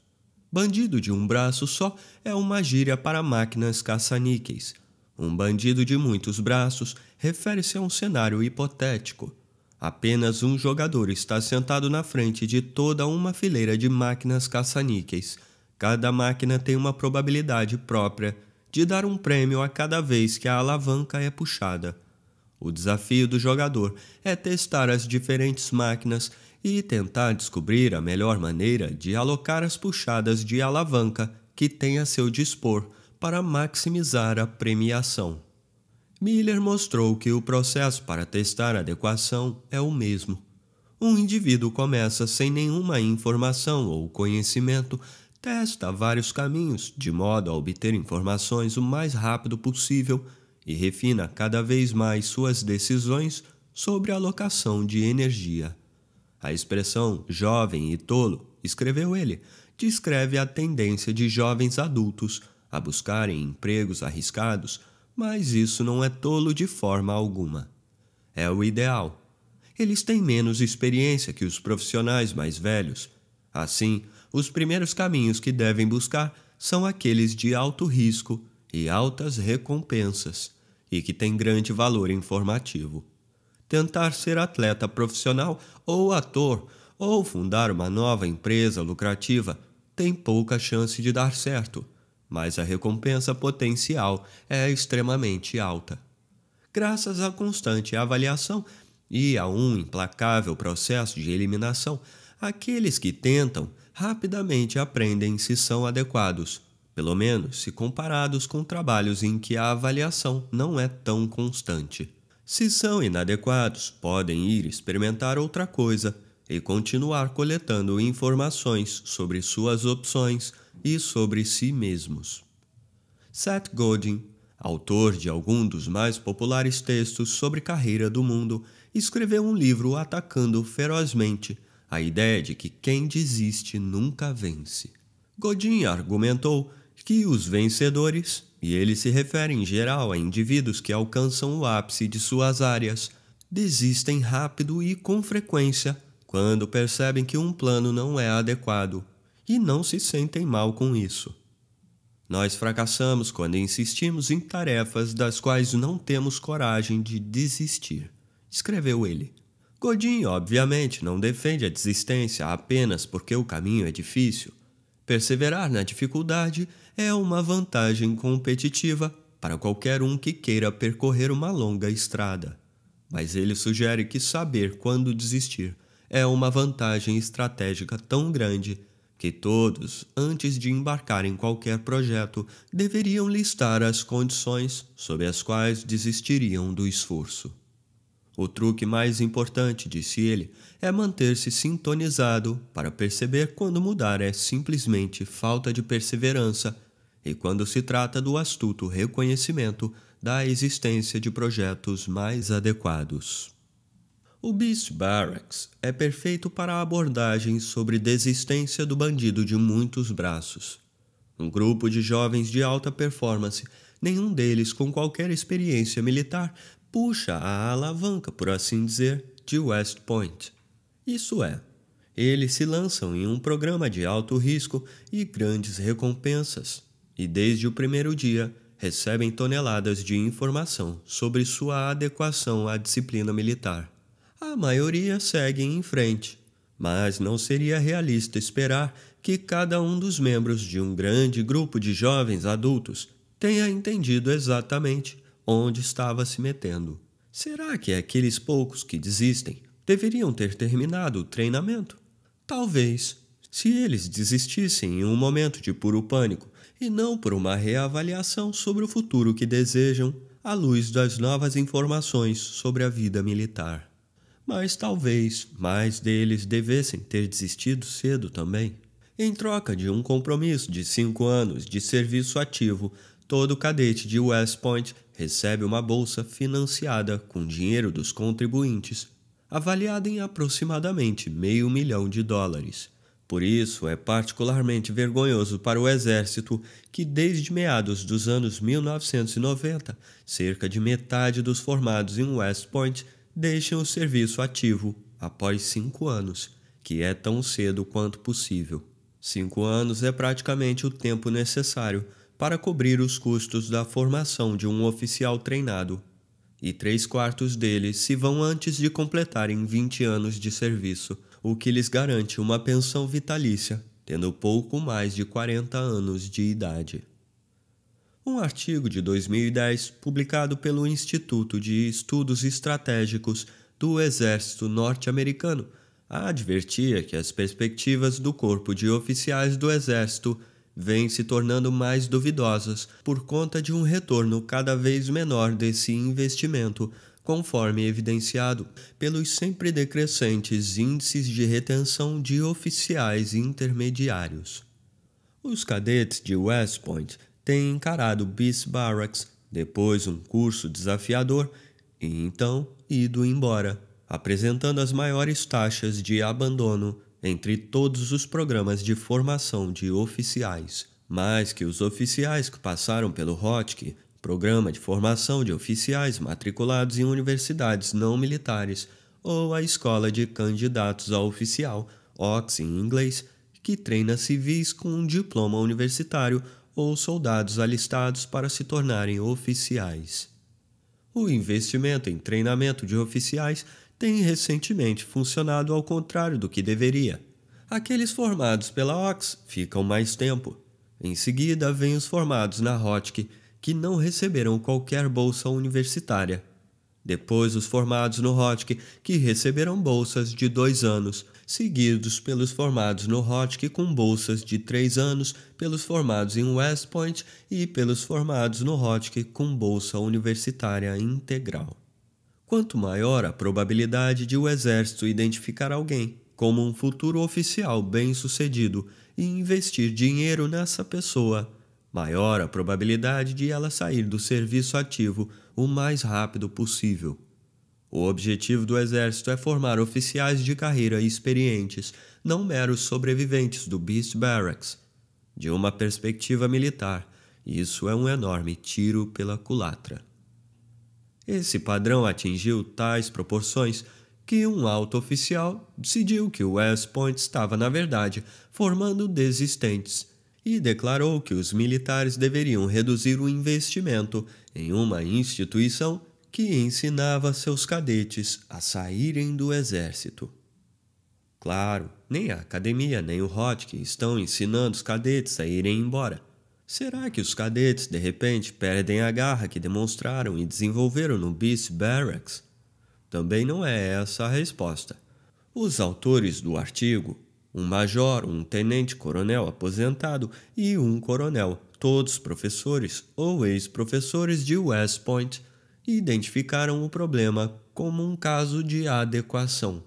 Bandido de um braço só é uma gíria para máquinas caça-níqueis. Um bandido de muitos braços refere-se a um cenário hipotético. Apenas um jogador está sentado na frente de toda uma fileira de máquinas caça-níqueis. Cada máquina tem uma probabilidade própria de dar um prêmio a cada vez que a alavanca é puxada. O desafio do jogador é testar as diferentes máquinas e tentar descobrir a melhor maneira de alocar as puxadas de alavanca que tem a seu dispor para maximizar a premiação. Miller mostrou que o processo para testar a adequação é o mesmo. Um indivíduo começa sem nenhuma informação ou conhecimento, testa vários caminhos de modo a obter informações o mais rápido possível e refina cada vez mais suas decisões sobre a alocação de energia. A expressão jovem e tolo, escreveu ele, descreve a tendência de jovens adultos a buscarem empregos arriscados, mas isso não é tolo de forma alguma. É o ideal. Eles têm menos experiência que os profissionais mais velhos. Assim, os primeiros caminhos que devem buscar são aqueles de alto risco e altas recompensas, e que têm grande valor informativo. Tentar ser atleta profissional ou ator, ou fundar uma nova empresa lucrativa, tem pouca chance de dar certo, mas a recompensa potencial é extremamente alta. Graças à constante avaliação e a um implacável processo de eliminação, aqueles que tentam rapidamente aprendem se são adequados, pelo menos se comparados com trabalhos em que a avaliação não é tão constante. Se são inadequados, podem ir experimentar outra coisa e continuar coletando informações sobre suas opções e sobre si mesmos. Seth Godin, autor de alguns dos mais populares textos sobre carreira do mundo, escreveu um livro atacando ferozmente a ideia de que quem desiste nunca vence. Godin argumentou que os vencedores, e ele se refere em geral a indivíduos que alcançam o ápice de suas áreas, desistem rápido e com frequência quando percebem que um plano não é adequado e não se sentem mal com isso. Nós fracassamos quando insistimos em tarefas das quais não temos coragem de desistir, escreveu ele. Godin, obviamente, não defende a desistência apenas porque o caminho é difícil. Perseverar na dificuldade é uma vantagem competitiva para qualquer um que queira percorrer uma longa estrada. Mas ele sugere que saber quando desistir é uma vantagem estratégica tão grande que todos, antes de embarcar em qualquer projeto, deveriam listar as condições sob as quais desistiriam do esforço. O truque mais importante, disse ele, é manter-se sintonizado para perceber quando mudar é simplesmente falta de perseverança e quando se trata do astuto reconhecimento da existência de projetos mais adequados. O Beast Barracks é perfeito para abordagens sobre desistência do bandido de muitos braços. Um grupo de jovens de alta performance, nenhum deles com qualquer experiência militar, puxa a alavanca, por assim dizer, de West Point. Isso é, eles se lançam em um programa de alto risco e grandes recompensas, e desde o primeiro dia recebem toneladas de informação sobre sua adequação à disciplina militar. A maioria segue em frente, mas não seria realista esperar que cada um dos membros de um grande grupo de jovens adultos tenha entendido exatamente onde estava se metendo. Será que aqueles poucos que desistem deveriam ter terminado o treinamento? Talvez, se eles desistissem em um momento de puro pânico e não por uma reavaliação sobre o futuro que desejam, à luz das novas informações sobre a vida militar. Mas talvez mais deles devessem ter desistido cedo também. Em troca de um compromisso de 5 anos de serviço ativo, todo cadete de West Point recebe uma bolsa financiada com dinheiro dos contribuintes, avaliada em aproximadamente $500.000. Por isso, é particularmente vergonhoso para o Exército que, desde meados dos anos 1990, cerca de metade dos formados em West Point deixem o serviço ativo após 5 anos, que é tão cedo quanto possível. 5 anos é praticamente o tempo necessário para cobrir os custos da formação de um oficial treinado, e 3/4 deles se vão antes de completarem 20 anos de serviço, o que lhes garante uma pensão vitalícia, tendo pouco mais de 40 anos de idade. Um artigo de 2010, publicado pelo Instituto de Estudos Estratégicos do Exército Norte-Americano, advertia que as perspectivas do corpo de oficiais do Exército vêm se tornando mais duvidosas por conta de um retorno cada vez menor desse investimento, conforme evidenciado pelos sempre decrescentes índices de retenção de oficiais intermediários. Os cadetes de West Point têm encarado Beast Barracks, depois um curso desafiador e então ido embora, apresentando as maiores taxas de abandono entre todos os programas de formação de oficiais. Mais que os oficiais que passaram pelo ROTC, Programa de Formação de Oficiais Matriculados em Universidades Não Militares, ou a Escola de Candidatos a Oficial, OCS em inglês, que treina civis com um diploma universitário ou soldados alistados para se tornarem oficiais. O investimento em treinamento de oficiais tem recentemente funcionado ao contrário do que deveria. Aqueles formados pela OCS ficam mais tempo. Em seguida, vêm os formados na ROTC, que não receberam qualquer bolsa universitária. Depois, os formados no ROTC, que receberam bolsas de 2 anos, seguidos pelos formados no ROTC com bolsas de 3 anos, pelos formados em West Point e pelos formados no ROTC com bolsa universitária integral. Quanto maior a probabilidade de o Exército identificar alguém como um futuro oficial bem-sucedido e investir dinheiro nessa pessoa, maior a probabilidade de ela sair do serviço ativo o mais rápido possível. O objetivo do Exército é formar oficiais de carreira experientes, não meros sobreviventes do Beast Barracks. De uma perspectiva militar, isso é um enorme tiro pela culatra. Esse padrão atingiu tais proporções que um alto oficial decidiu que o West Point estava, na verdade, formando desistentes e declarou que os militares deveriam reduzir o investimento em uma instituição que ensinava seus cadetes a saírem do exército. Claro, nem a academia nem o ROTC estão ensinando os cadetes a irem embora. Será que os cadetes de repente perdem a garra que demonstraram e desenvolveram no Beast Barracks? Também não é essa a resposta. Os autores do artigo, um major, um tenente-coronel aposentado e um coronel, todos professores ou ex-professores de West Point, identificaram o problema como um caso de adequação.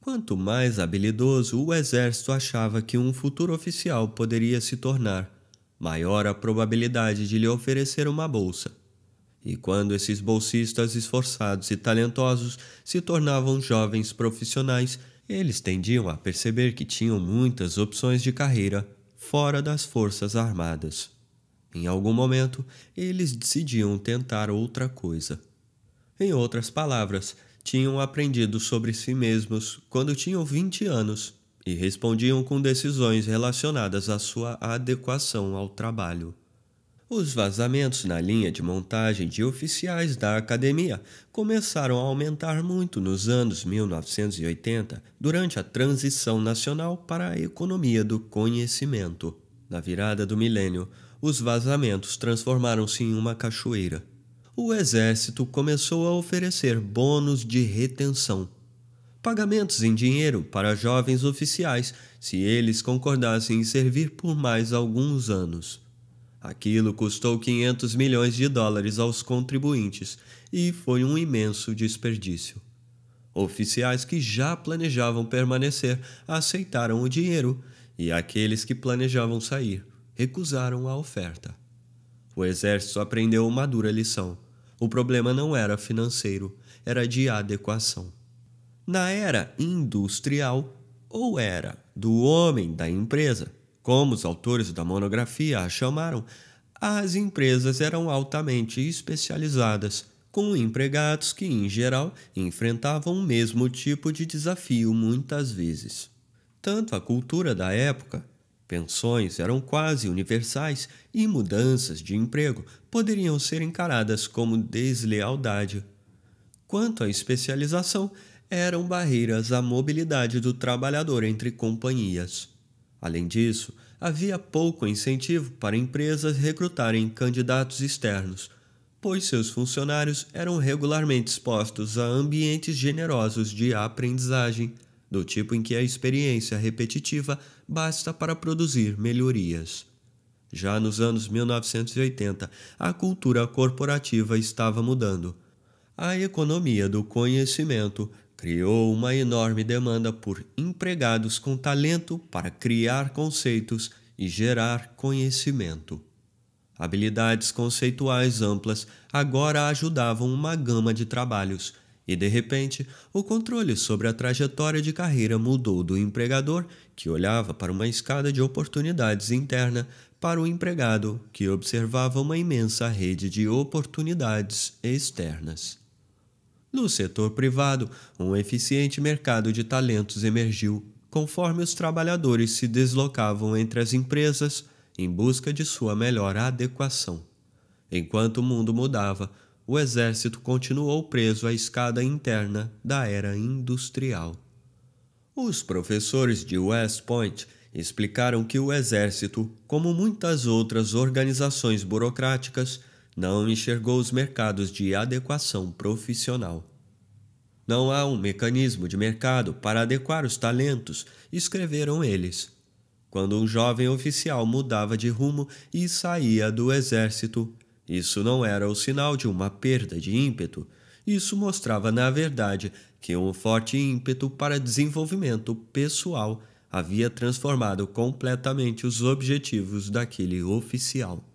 Quanto mais habilidoso o exército achava que um futuro oficial poderia se tornar, maior a probabilidade de lhe oferecer uma bolsa. E quando esses bolsistas esforçados e talentosos se tornavam jovens profissionais, eles tendiam a perceber que tinham muitas opções de carreira fora das Forças Armadas. Em algum momento, eles decidiam tentar outra coisa. Em outras palavras, tinham aprendido sobre si mesmos quando tinham 20 anos e respondiam com decisões relacionadas à sua adequação ao trabalho. Os vazamentos na linha de montagem de oficiais da academia começaram a aumentar muito nos anos 1980, durante a transição nacional para a economia do conhecimento. Na virada do milênio, os vazamentos transformaram-se em uma cachoeira. O exército começou a oferecer bônus de retenção, pagamentos em dinheiro para jovens oficiais se eles concordassem em servir por mais alguns anos. Aquilo custou 500 milhões de dólares aos contribuintes e foi um imenso desperdício. Oficiais que já planejavam permanecer aceitaram o dinheiro e aqueles que planejavam sair recusaram a oferta. O exército aprendeu uma dura lição. O problema não era financeiro, era de adequação. Na era industrial, ou era do homem da empresa, como os autores da monografia a chamaram, as empresas eram altamente especializadas, com empregados que, em geral, enfrentavam o mesmo tipo de desafio muitas vezes. Tanto a cultura da época, pensões eram quase universais e mudanças de emprego poderiam ser encaradas como deslealdade. Quanto à especialização, eram barreiras à mobilidade do trabalhador entre companhias. Além disso, havia pouco incentivo para empresas recrutarem candidatos externos, pois seus funcionários eram regularmente expostos a ambientes generosos de aprendizagem, do tipo em que a experiência repetitiva basta para produzir melhorias. Já nos anos 1980, a cultura corporativa estava mudando. A economia do conhecimento criou uma enorme demanda por empregados com talento para criar conceitos e gerar conhecimento. Habilidades conceituais amplas agora ajudavam uma gama de trabalhos, e de repente o controle sobre a trajetória de carreira mudou do empregador, que olhava para uma escada de oportunidades interna, para o empregado, que observava uma imensa rede de oportunidades externas. No setor privado, um eficiente mercado de talentos emergiu, conforme os trabalhadores se deslocavam entre as empresas em busca de sua melhor adequação. Enquanto o mundo mudava, o exército continuou preso à escada interna da era industrial. Os professores de West Point explicaram que o exército, como muitas outras organizações burocráticas, não enxergou os mercados de adequação profissional. Não há um mecanismo de mercado para adequar os talentos, escreveram eles. Quando um jovem oficial mudava de rumo e saía do exército, isso não era o sinal de uma perda de ímpeto. Isso mostrava, na verdade, que um forte ímpeto para desenvolvimento pessoal havia transformado completamente os objetivos daquele oficial.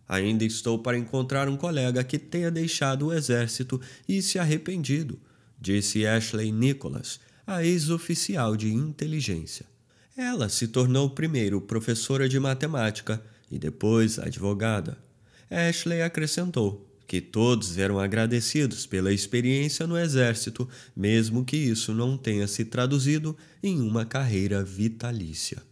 Ainda estou para encontrar um colega que tenha deixado o exército e se arrependido, disse Ashley Nicholas, a ex-oficial de inteligência. Ela se tornou primeiro professora de matemática e depois advogada. Ashley acrescentou que todos eram agradecidos pela experiência no exército, mesmo que isso não tenha se traduzido em uma carreira vitalícia.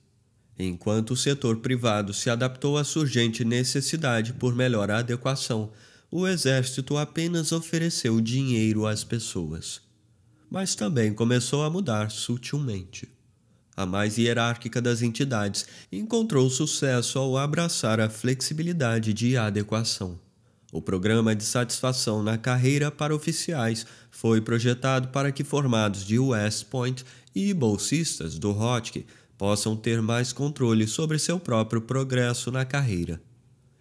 Enquanto o setor privado se adaptou à surgente necessidade por melhor adequação, o exército apenas ofereceu dinheiro às pessoas. Mas também começou a mudar sutilmente. A mais hierárquica das entidades encontrou sucesso ao abraçar a flexibilidade de adequação. O programa de satisfação na carreira para oficiais foi projetado para que formados de West Point e bolsistas do Hotchkiss possam ter mais controle sobre seu próprio progresso na carreira.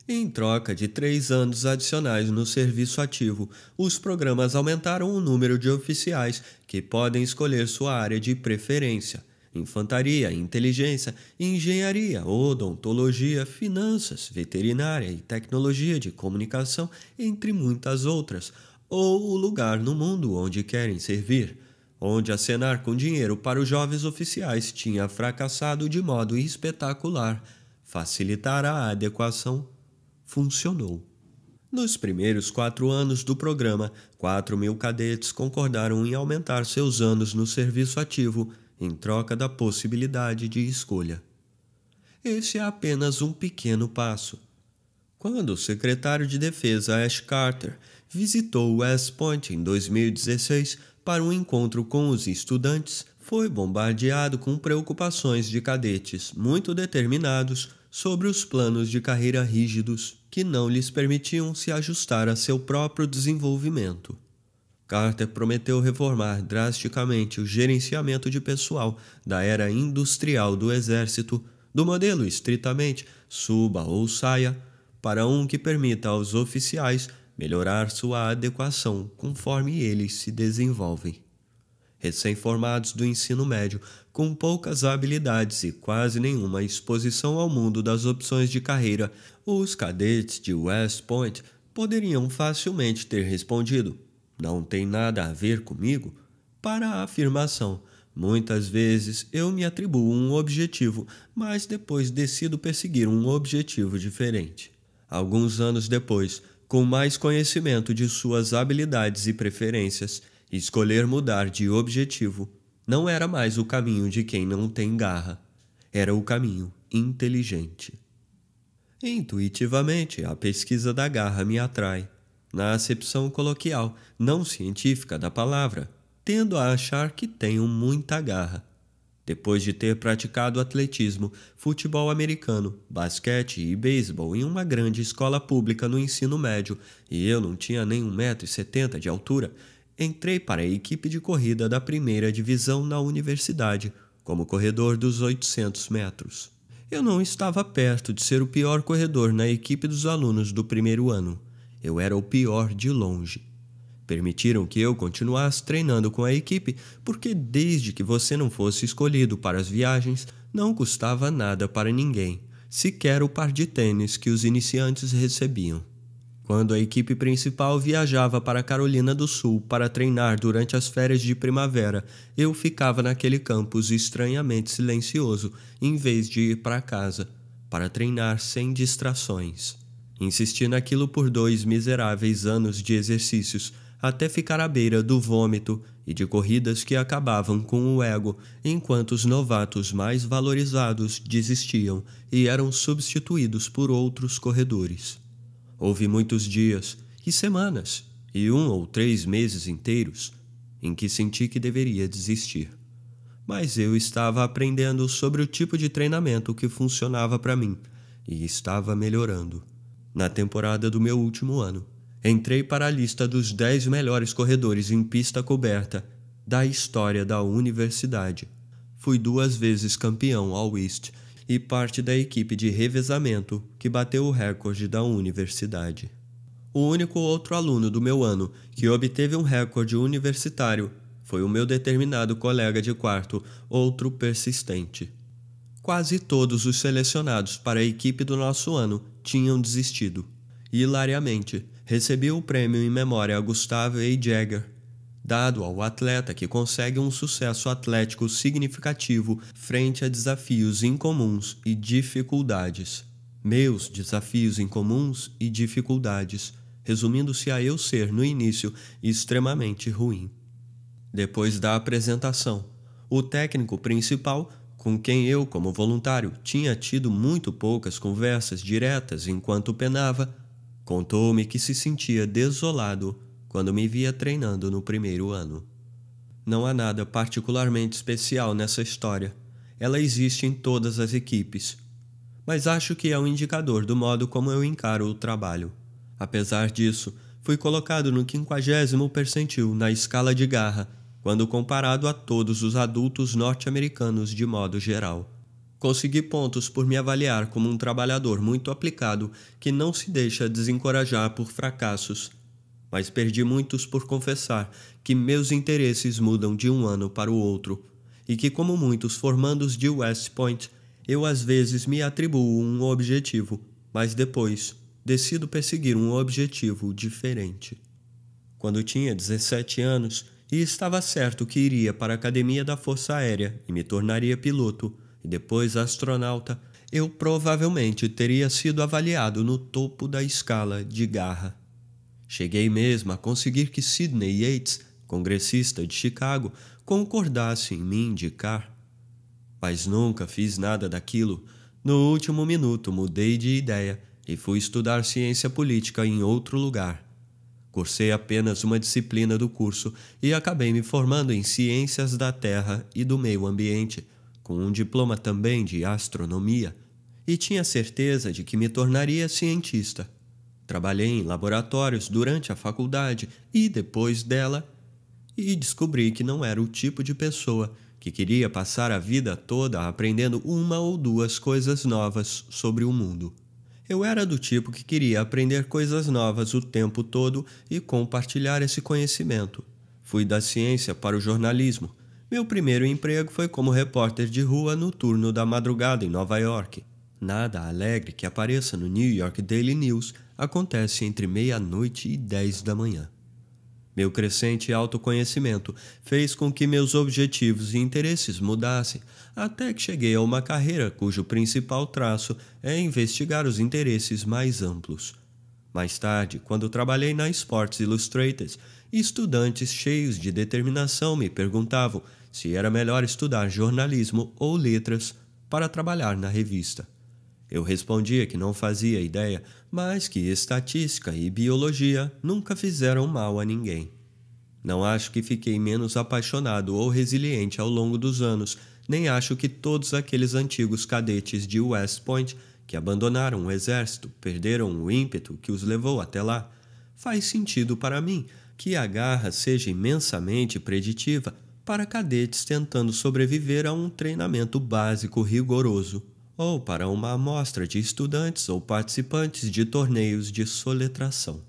Em troca de 3 anos adicionais no serviço ativo, os programas aumentaram o número de oficiais que podem escolher sua área de preferência, infantaria, inteligência, engenharia, odontologia, finanças, veterinária e tecnologia de comunicação, entre muitas outras, ou o lugar no mundo onde querem servir, onde acenar com dinheiro para os jovens oficiais tinha fracassado de modo espetacular. Facilitar a adequação funcionou. Nos primeiros 4 anos do programa, 4.000 cadetes concordaram em aumentar seus anos no serviço ativo em troca da possibilidade de escolha. Esse é apenas um pequeno passo. Quando o secretário de Defesa Ash Carter visitou West Point em 2016 para um encontro com os estudantes, foi bombardeado com preocupações de cadetes muito determinados sobre os planos de carreira rígidos que não lhes permitiam se ajustar a seu próprio desenvolvimento. Carter prometeu reformar drasticamente o gerenciamento de pessoal da era industrial do Exército, do modelo estritamente suba ou saia, para um que permita aos oficiais melhorar sua adequação conforme eles se desenvolvem. Recém-formados do ensino médio, com poucas habilidades e quase nenhuma exposição ao mundo das opções de carreira, os cadetes de West Point poderiam facilmente ter respondido: "Não tem nada a ver comigo?" para a afirmação: "Muitas vezes eu me atribuo um objetivo, mas depois decido perseguir um objetivo diferente." Alguns anos depois, com mais conhecimento de suas habilidades e preferências, escolher mudar de objetivo não era mais o caminho de quem não tem garra, era o caminho inteligente. Intuitivamente, a pesquisa da garra me atrai, na acepção coloquial, não científica da palavra, tendo a achar que tenho muita garra. Depois de ter praticado atletismo, futebol americano, basquete e beisebol em uma grande escola pública no ensino médio, e eu não tinha nem 1,70 m de altura, entrei para a equipe de corrida da primeira divisão na universidade, como corredor dos 800 metros. Eu não estava perto de ser o pior corredor na equipe dos alunos do primeiro ano. Eu era o pior de longe. Permitiram que eu continuasse treinando com a equipe porque desde que você não fosse escolhido para as viagens, não custava nada para ninguém, sequer o par de tênis que os iniciantes recebiam. Quando a equipe principal viajava para a Carolina do Sul para treinar durante as férias de primavera, eu ficava naquele campus estranhamente silencioso, em vez de ir para casa, para treinar sem distrações. Insisti naquilo por 2 miseráveis anos de exercícios, até ficar à beira do vômito e de corridas que acabavam com o ego, enquanto os novatos mais valorizados desistiam e eram substituídos por outros corredores. Houve muitos dias e semanas e 1 ou 3 meses inteiros em que senti que deveria desistir. Mas eu estava aprendendo sobre o tipo de treinamento que funcionava para mim e estava melhorando. Na temporada do meu último ano, entrei para a lista dos 10 melhores corredores em pista coberta da história da universidade. Fui 2 vezes campeão All East e parte da equipe de revezamento que bateu o recorde da universidade. O único outro aluno do meu ano que obteve um recorde universitário foi o meu determinado colega de quarto, outro persistente. Quase todos os selecionados para a equipe do nosso ano tinham desistido. Hilariamente, recebi o prêmio em memória a Gustave A. Jagger, dado ao atleta que consegue um sucesso atlético significativo frente a desafios incomuns e dificuldades. Meus desafios incomuns e dificuldades, resumindo-se a eu ser, no início, extremamente ruim. Depois da apresentação, o técnico principal, com quem eu, como voluntário, tinha tido muito poucas conversas diretas enquanto penava, contou-me que se sentia desolado quando me via treinando no primeiro ano. Não há nada particularmente especial nessa história. Ela existe em todas as equipes. Mas acho que é um indicador do modo como eu encaro o trabalho. Apesar disso, fui colocado no 50º percentil na escala de garra, quando comparado a todos os adultos norte-americanos de modo geral. Consegui pontos por me avaliar como um trabalhador muito aplicado que não se deixa desencorajar por fracassos, mas perdi muitos por confessar que meus interesses mudam de um ano para o outro e que, como muitos formandos de West Point, eu às vezes me atribuo um objetivo, mas depois decido perseguir um objetivo diferente. Quando tinha 17 anos e estava certo que iria para a Academia da Força Aérea e me tornaria piloto e depois astronauta, eu provavelmente teria sido avaliado no topo da escala de garra. Cheguei mesmo a conseguir que Sidney Yates, congressista de Chicago, concordasse em me indicar. Mas nunca fiz nada daquilo. No último minuto mudei de ideia e fui estudar ciência política em outro lugar. Cursei apenas uma disciplina do curso e acabei me formando em ciências da terra e do meio ambiente, com um diploma também de astronomia, e tinha certeza de que me tornaria cientista. Trabalhei em laboratórios durante a faculdade e depois dela, e descobri que não era o tipo de pessoa que queria passar a vida toda aprendendo uma ou duas coisas novas sobre o mundo. Eu era do tipo que queria aprender coisas novas o tempo todo e compartilhar esse conhecimento. Fui da ciência para o jornalismo. Meu primeiro emprego foi como repórter de rua no turno da madrugada em Nova York. Nada alegre que apareça no New York Daily News acontece entre meia-noite e 10 da manhã. Meu crescente autoconhecimento fez com que meus objetivos e interesses mudassem, até que cheguei a uma carreira cujo principal traço é investigar os interesses mais amplos. Mais tarde, quando trabalhei na Sports Illustrated, estudantes cheios de determinação me perguntavam se era melhor estudar jornalismo ou letras para trabalhar na revista. Eu respondia que não fazia ideia, mas que estatística e biologia nunca fizeram mal a ninguém. Não acho que fiquei menos apaixonado ou resiliente ao longo dos anos, nem acho que todos aqueles antigos cadetes de West Point que abandonaram o exército perderam o ímpeto que os levou até lá. Faz sentido para mim que a garra seja imensamente preditiva para cadetes tentando sobreviver a um treinamento básico rigoroso, ou para uma amostra de estudantes ou participantes de torneios de soletração.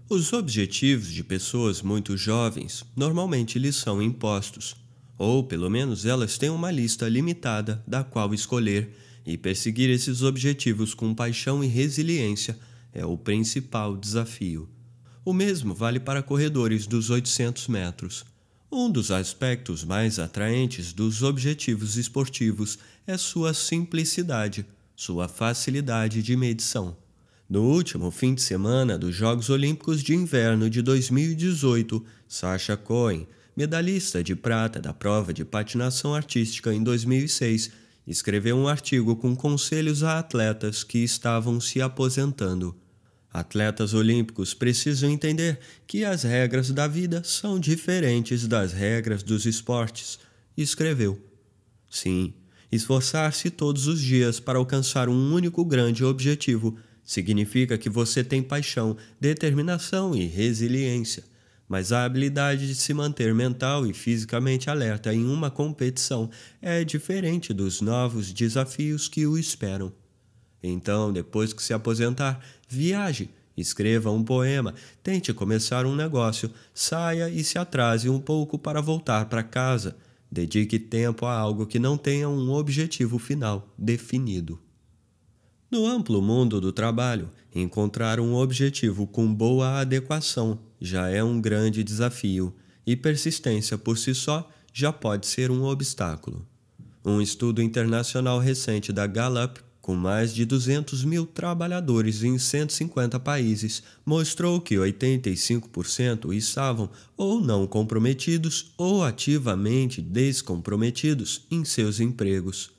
Os objetivos de pessoas muito jovens normalmente lhes são impostos, ou pelo menos elas têm uma lista limitada da qual escolher, e perseguir esses objetivos com paixão e resiliência é o principal desafio. O mesmo vale para corredores dos 800 metros. Um dos aspectos mais atraentes dos objetivos esportivos é sua simplicidade, sua facilidade de medição. No último fim de semana dos Jogos Olímpicos de Inverno de 2018, Sacha Cohen, medalhista de prata da prova de patinação artística em 2006, escreveu um artigo com conselhos a atletas que estavam se aposentando. Atletas olímpicos precisam entender que as regras da vida são diferentes das regras dos esportes, escreveu. Sim, esforçar-se todos os dias para alcançar um único grande objetivo significa que você tem paixão, determinação e resiliência, mas a habilidade de se manter mental e fisicamente alerta em uma competição é diferente dos novos desafios que o esperam. Então, depois que se aposentar, viaje, escreva um poema, tente começar um negócio, saia e se atrase um pouco para voltar para casa. Dedique tempo a algo que não tenha um objetivo final definido. No amplo mundo do trabalho, encontrar um objetivo com boa adequação já é um grande desafio, e persistência por si só já pode ser um obstáculo. Um estudo internacional recente da Gallup, com mais de 200 mil trabalhadores em 150 países, mostrou que 85% estavam ou não comprometidos ou ativamente descomprometidos em seus empregos.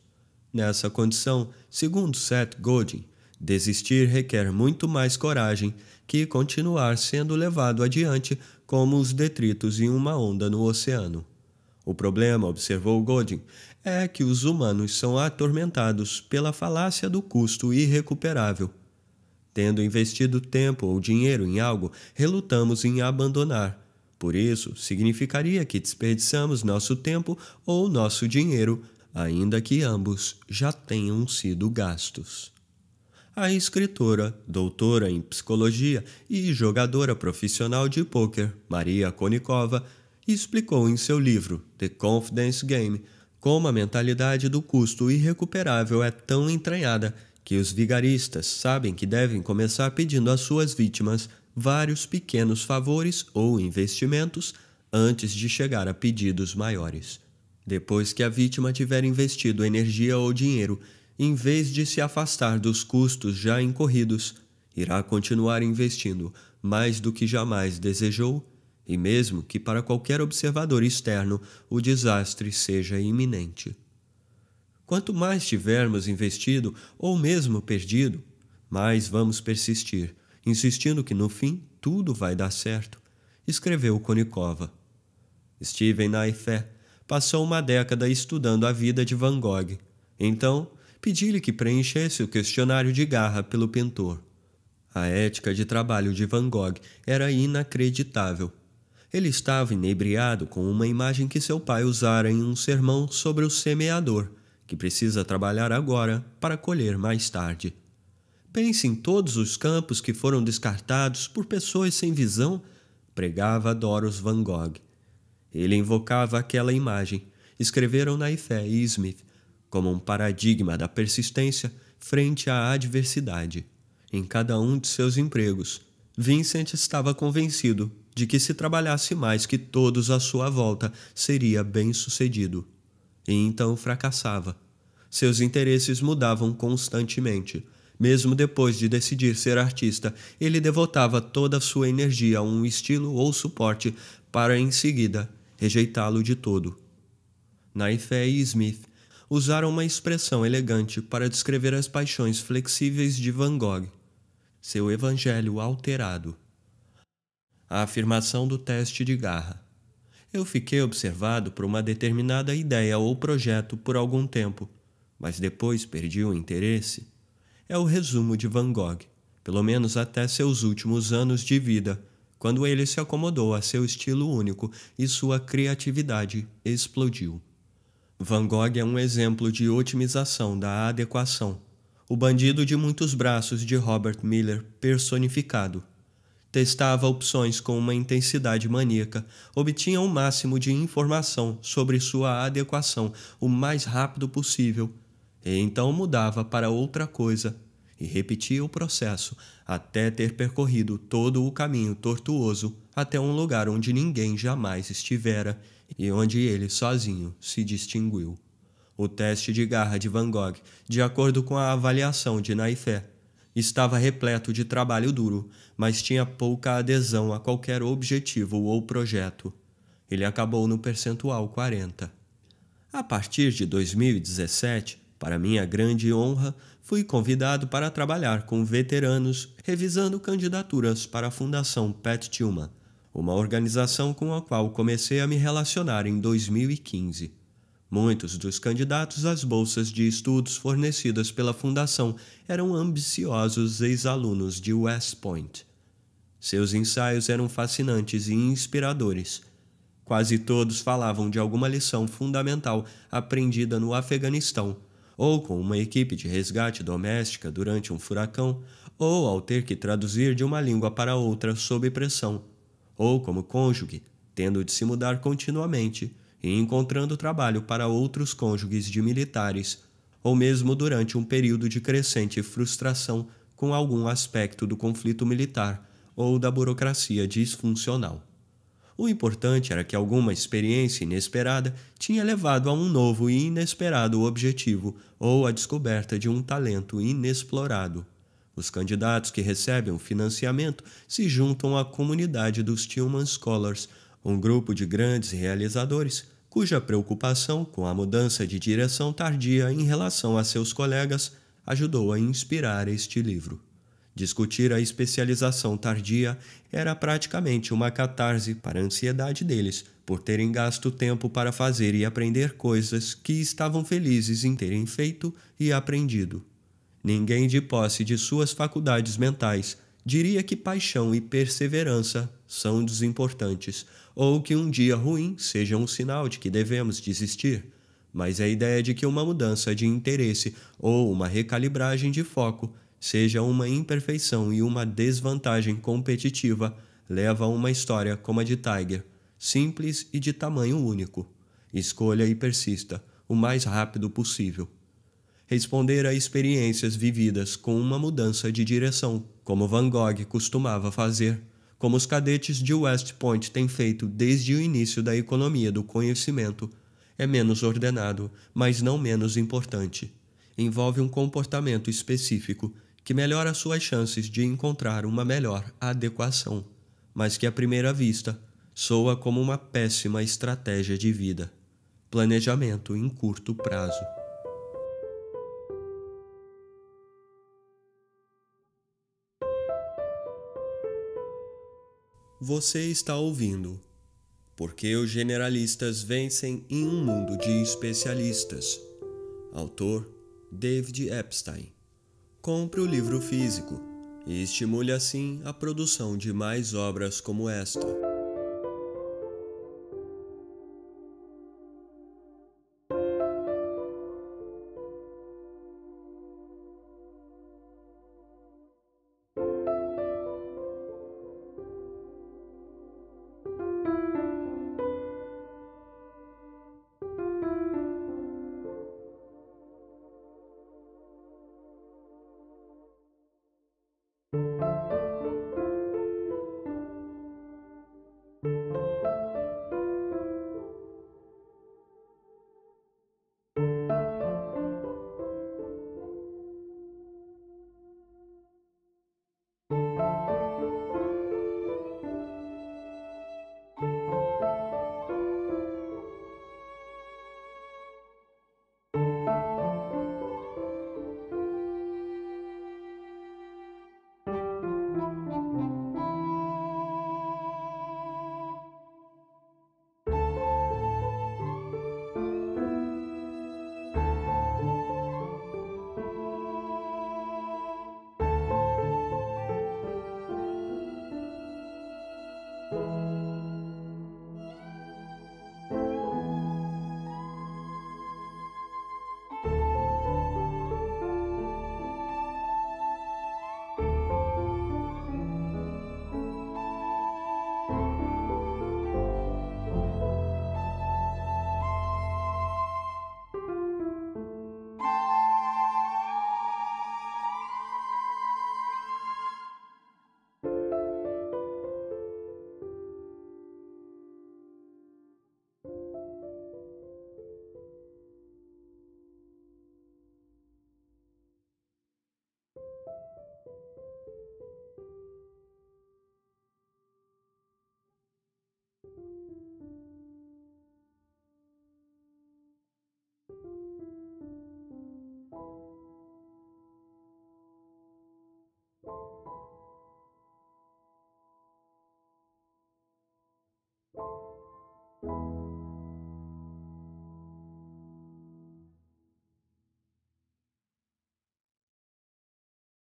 Nessa condição, segundo Seth Godin, desistir requer muito mais coragem que continuar sendo levado adiante como os detritos em uma onda no oceano. O problema, observou Godin, é que os humanos são atormentados pela falácia do custo irrecuperável. Tendo investido tempo ou dinheiro em algo, relutamos em abandonar. Por isso, significaria que desperdiçamos nosso tempo ou nosso dinheiro, ainda que ambos já tenham sido gastos. A escritora, doutora em psicologia e jogadora profissional de pôquer, Maria Konnikova, explicou em seu livro The Confidence Game Como a mentalidade do custo irrecuperável é tão entranhada que os vigaristas sabem que devem começar pedindo às suas vítimas vários pequenos favores ou investimentos antes de chegar a pedidos maiores. Depois que a vítima tiver investido energia ou dinheiro, em vez de se afastar dos custos já incorridos, irá continuar investindo mais do que jamais desejou, e mesmo que para qualquer observador externo o desastre seja iminente. Quanto mais tivermos investido ou mesmo perdido, mais vamos persistir, insistindo que no fim tudo vai dar certo, escreveu Konikova. Steven Naifeh passou uma década estudando a vida de Van Gogh. Então, pedi-lhe que preenchesse o questionário de Garra pelo pintor. A ética de trabalho de Van Gogh era inacreditável. Ele estava inebriado com uma imagem que seu pai usara em um sermão sobre o semeador, que precisa trabalhar agora para colher mais tarde. Pense em todos os campos que foram descartados por pessoas sem visão, pregava Doros Van Gogh. Ele invocava aquela imagem, escreveram Naifeh e Smith, como um paradigma da persistência frente à adversidade. Em cada um de seus empregos, Vincent estava convencido de que se trabalhasse mais que todos à sua volta, seria bem-sucedido. E então fracassava. Seus interesses mudavam constantemente. Mesmo depois de decidir ser artista, ele devotava toda a sua energia a um estilo ou suporte para, em seguida, rejeitá-lo de todo. Naifeh e Smith usaram uma expressão elegante para descrever as paixões flexíveis de Van Gogh. Seu evangelho alterado. A afirmação do teste de Garra. Eu fiquei observado por uma determinada ideia ou projeto por algum tempo, mas depois perdi o interesse. É o resumo de Van Gogh, pelo menos até seus últimos anos de vida, quando ele se acomodou a seu estilo único e sua criatividade explodiu. Van Gogh é um exemplo de otimização da adequação, o bandido de muitos braços de Robert Miller personificado. Testava opções com uma intensidade maníaca, obtinha o máximo de informação sobre sua adequação o mais rápido possível, e então mudava para outra coisa, e repetia o processo até ter percorrido todo o caminho tortuoso até um lugar onde ninguém jamais estivera e onde ele sozinho se distinguiu. O teste de Garra de Van Gogh, de acordo com a avaliação de Naifeh, estava repleto de trabalho duro, mas tinha pouca adesão a qualquer objetivo ou projeto. Ele acabou no percentual 40. A partir de 2017, para minha grande honra, fui convidado para trabalhar com veteranos revisando candidaturas para a Fundação Pat Tillman, uma organização com a qual comecei a me relacionar em 2015. Muitos dos candidatos às bolsas de estudos fornecidas pela Fundação eram ambiciosos ex-alunos de West Point. Seus ensaios eram fascinantes e inspiradores. Quase todos falavam de alguma lição fundamental aprendida no Afeganistão, ou com uma equipe de resgate doméstica durante um furacão, ou ao ter que traduzir de uma língua para outra sob pressão, ou como cônjuge, tendo de se mudar continuamente e encontrando trabalho para outros cônjuges de militares, ou mesmo durante um período de crescente frustração com algum aspecto do conflito militar ou da burocracia disfuncional. O importante era que alguma experiência inesperada tinha levado a um novo e inesperado objetivo ou a descoberta de um talento inexplorado. Os candidatos que recebem o financiamento se juntam à comunidade dos Tillman Scholars, um grupo de grandes realizadores cuja preocupação com a mudança de direção tardia em relação a seus colegas ajudou a inspirar este livro. Discutir a especialização tardia era praticamente uma catarse para a ansiedade deles por terem gasto tempo para fazer e aprender coisas que estavam felizes em terem feito e aprendido. Ninguém de posse de suas faculdades mentais diria que paixão e perseverança são desimportantes, ou que um dia ruim seja um sinal de que devemos desistir, mas a ideia de que uma mudança de interesse ou uma recalibragem de foco seja uma imperfeição e uma desvantagem competitiva leva a uma história como a de Tiger, simples e de tamanho único. Escolha e persista. o mais rápido possível. Responder a experiências vividas com uma mudança de direção, como Van Gogh costumava fazer, como os cadetes de West Point têm feito desde o início da economia do conhecimento, é menos ordenado, mas não menos importante. Envolve um comportamento específico que melhora suas chances de encontrar uma melhor adequação, mas que à primeira vista soa como uma péssima estratégia de vida. Planejamento em curto prazo. Você está ouvindo Por que os generalistas vencem em um mundo de especialistas? Autor David Epstein. Compre o livro físico e estimule assim a produção de mais obras como esta.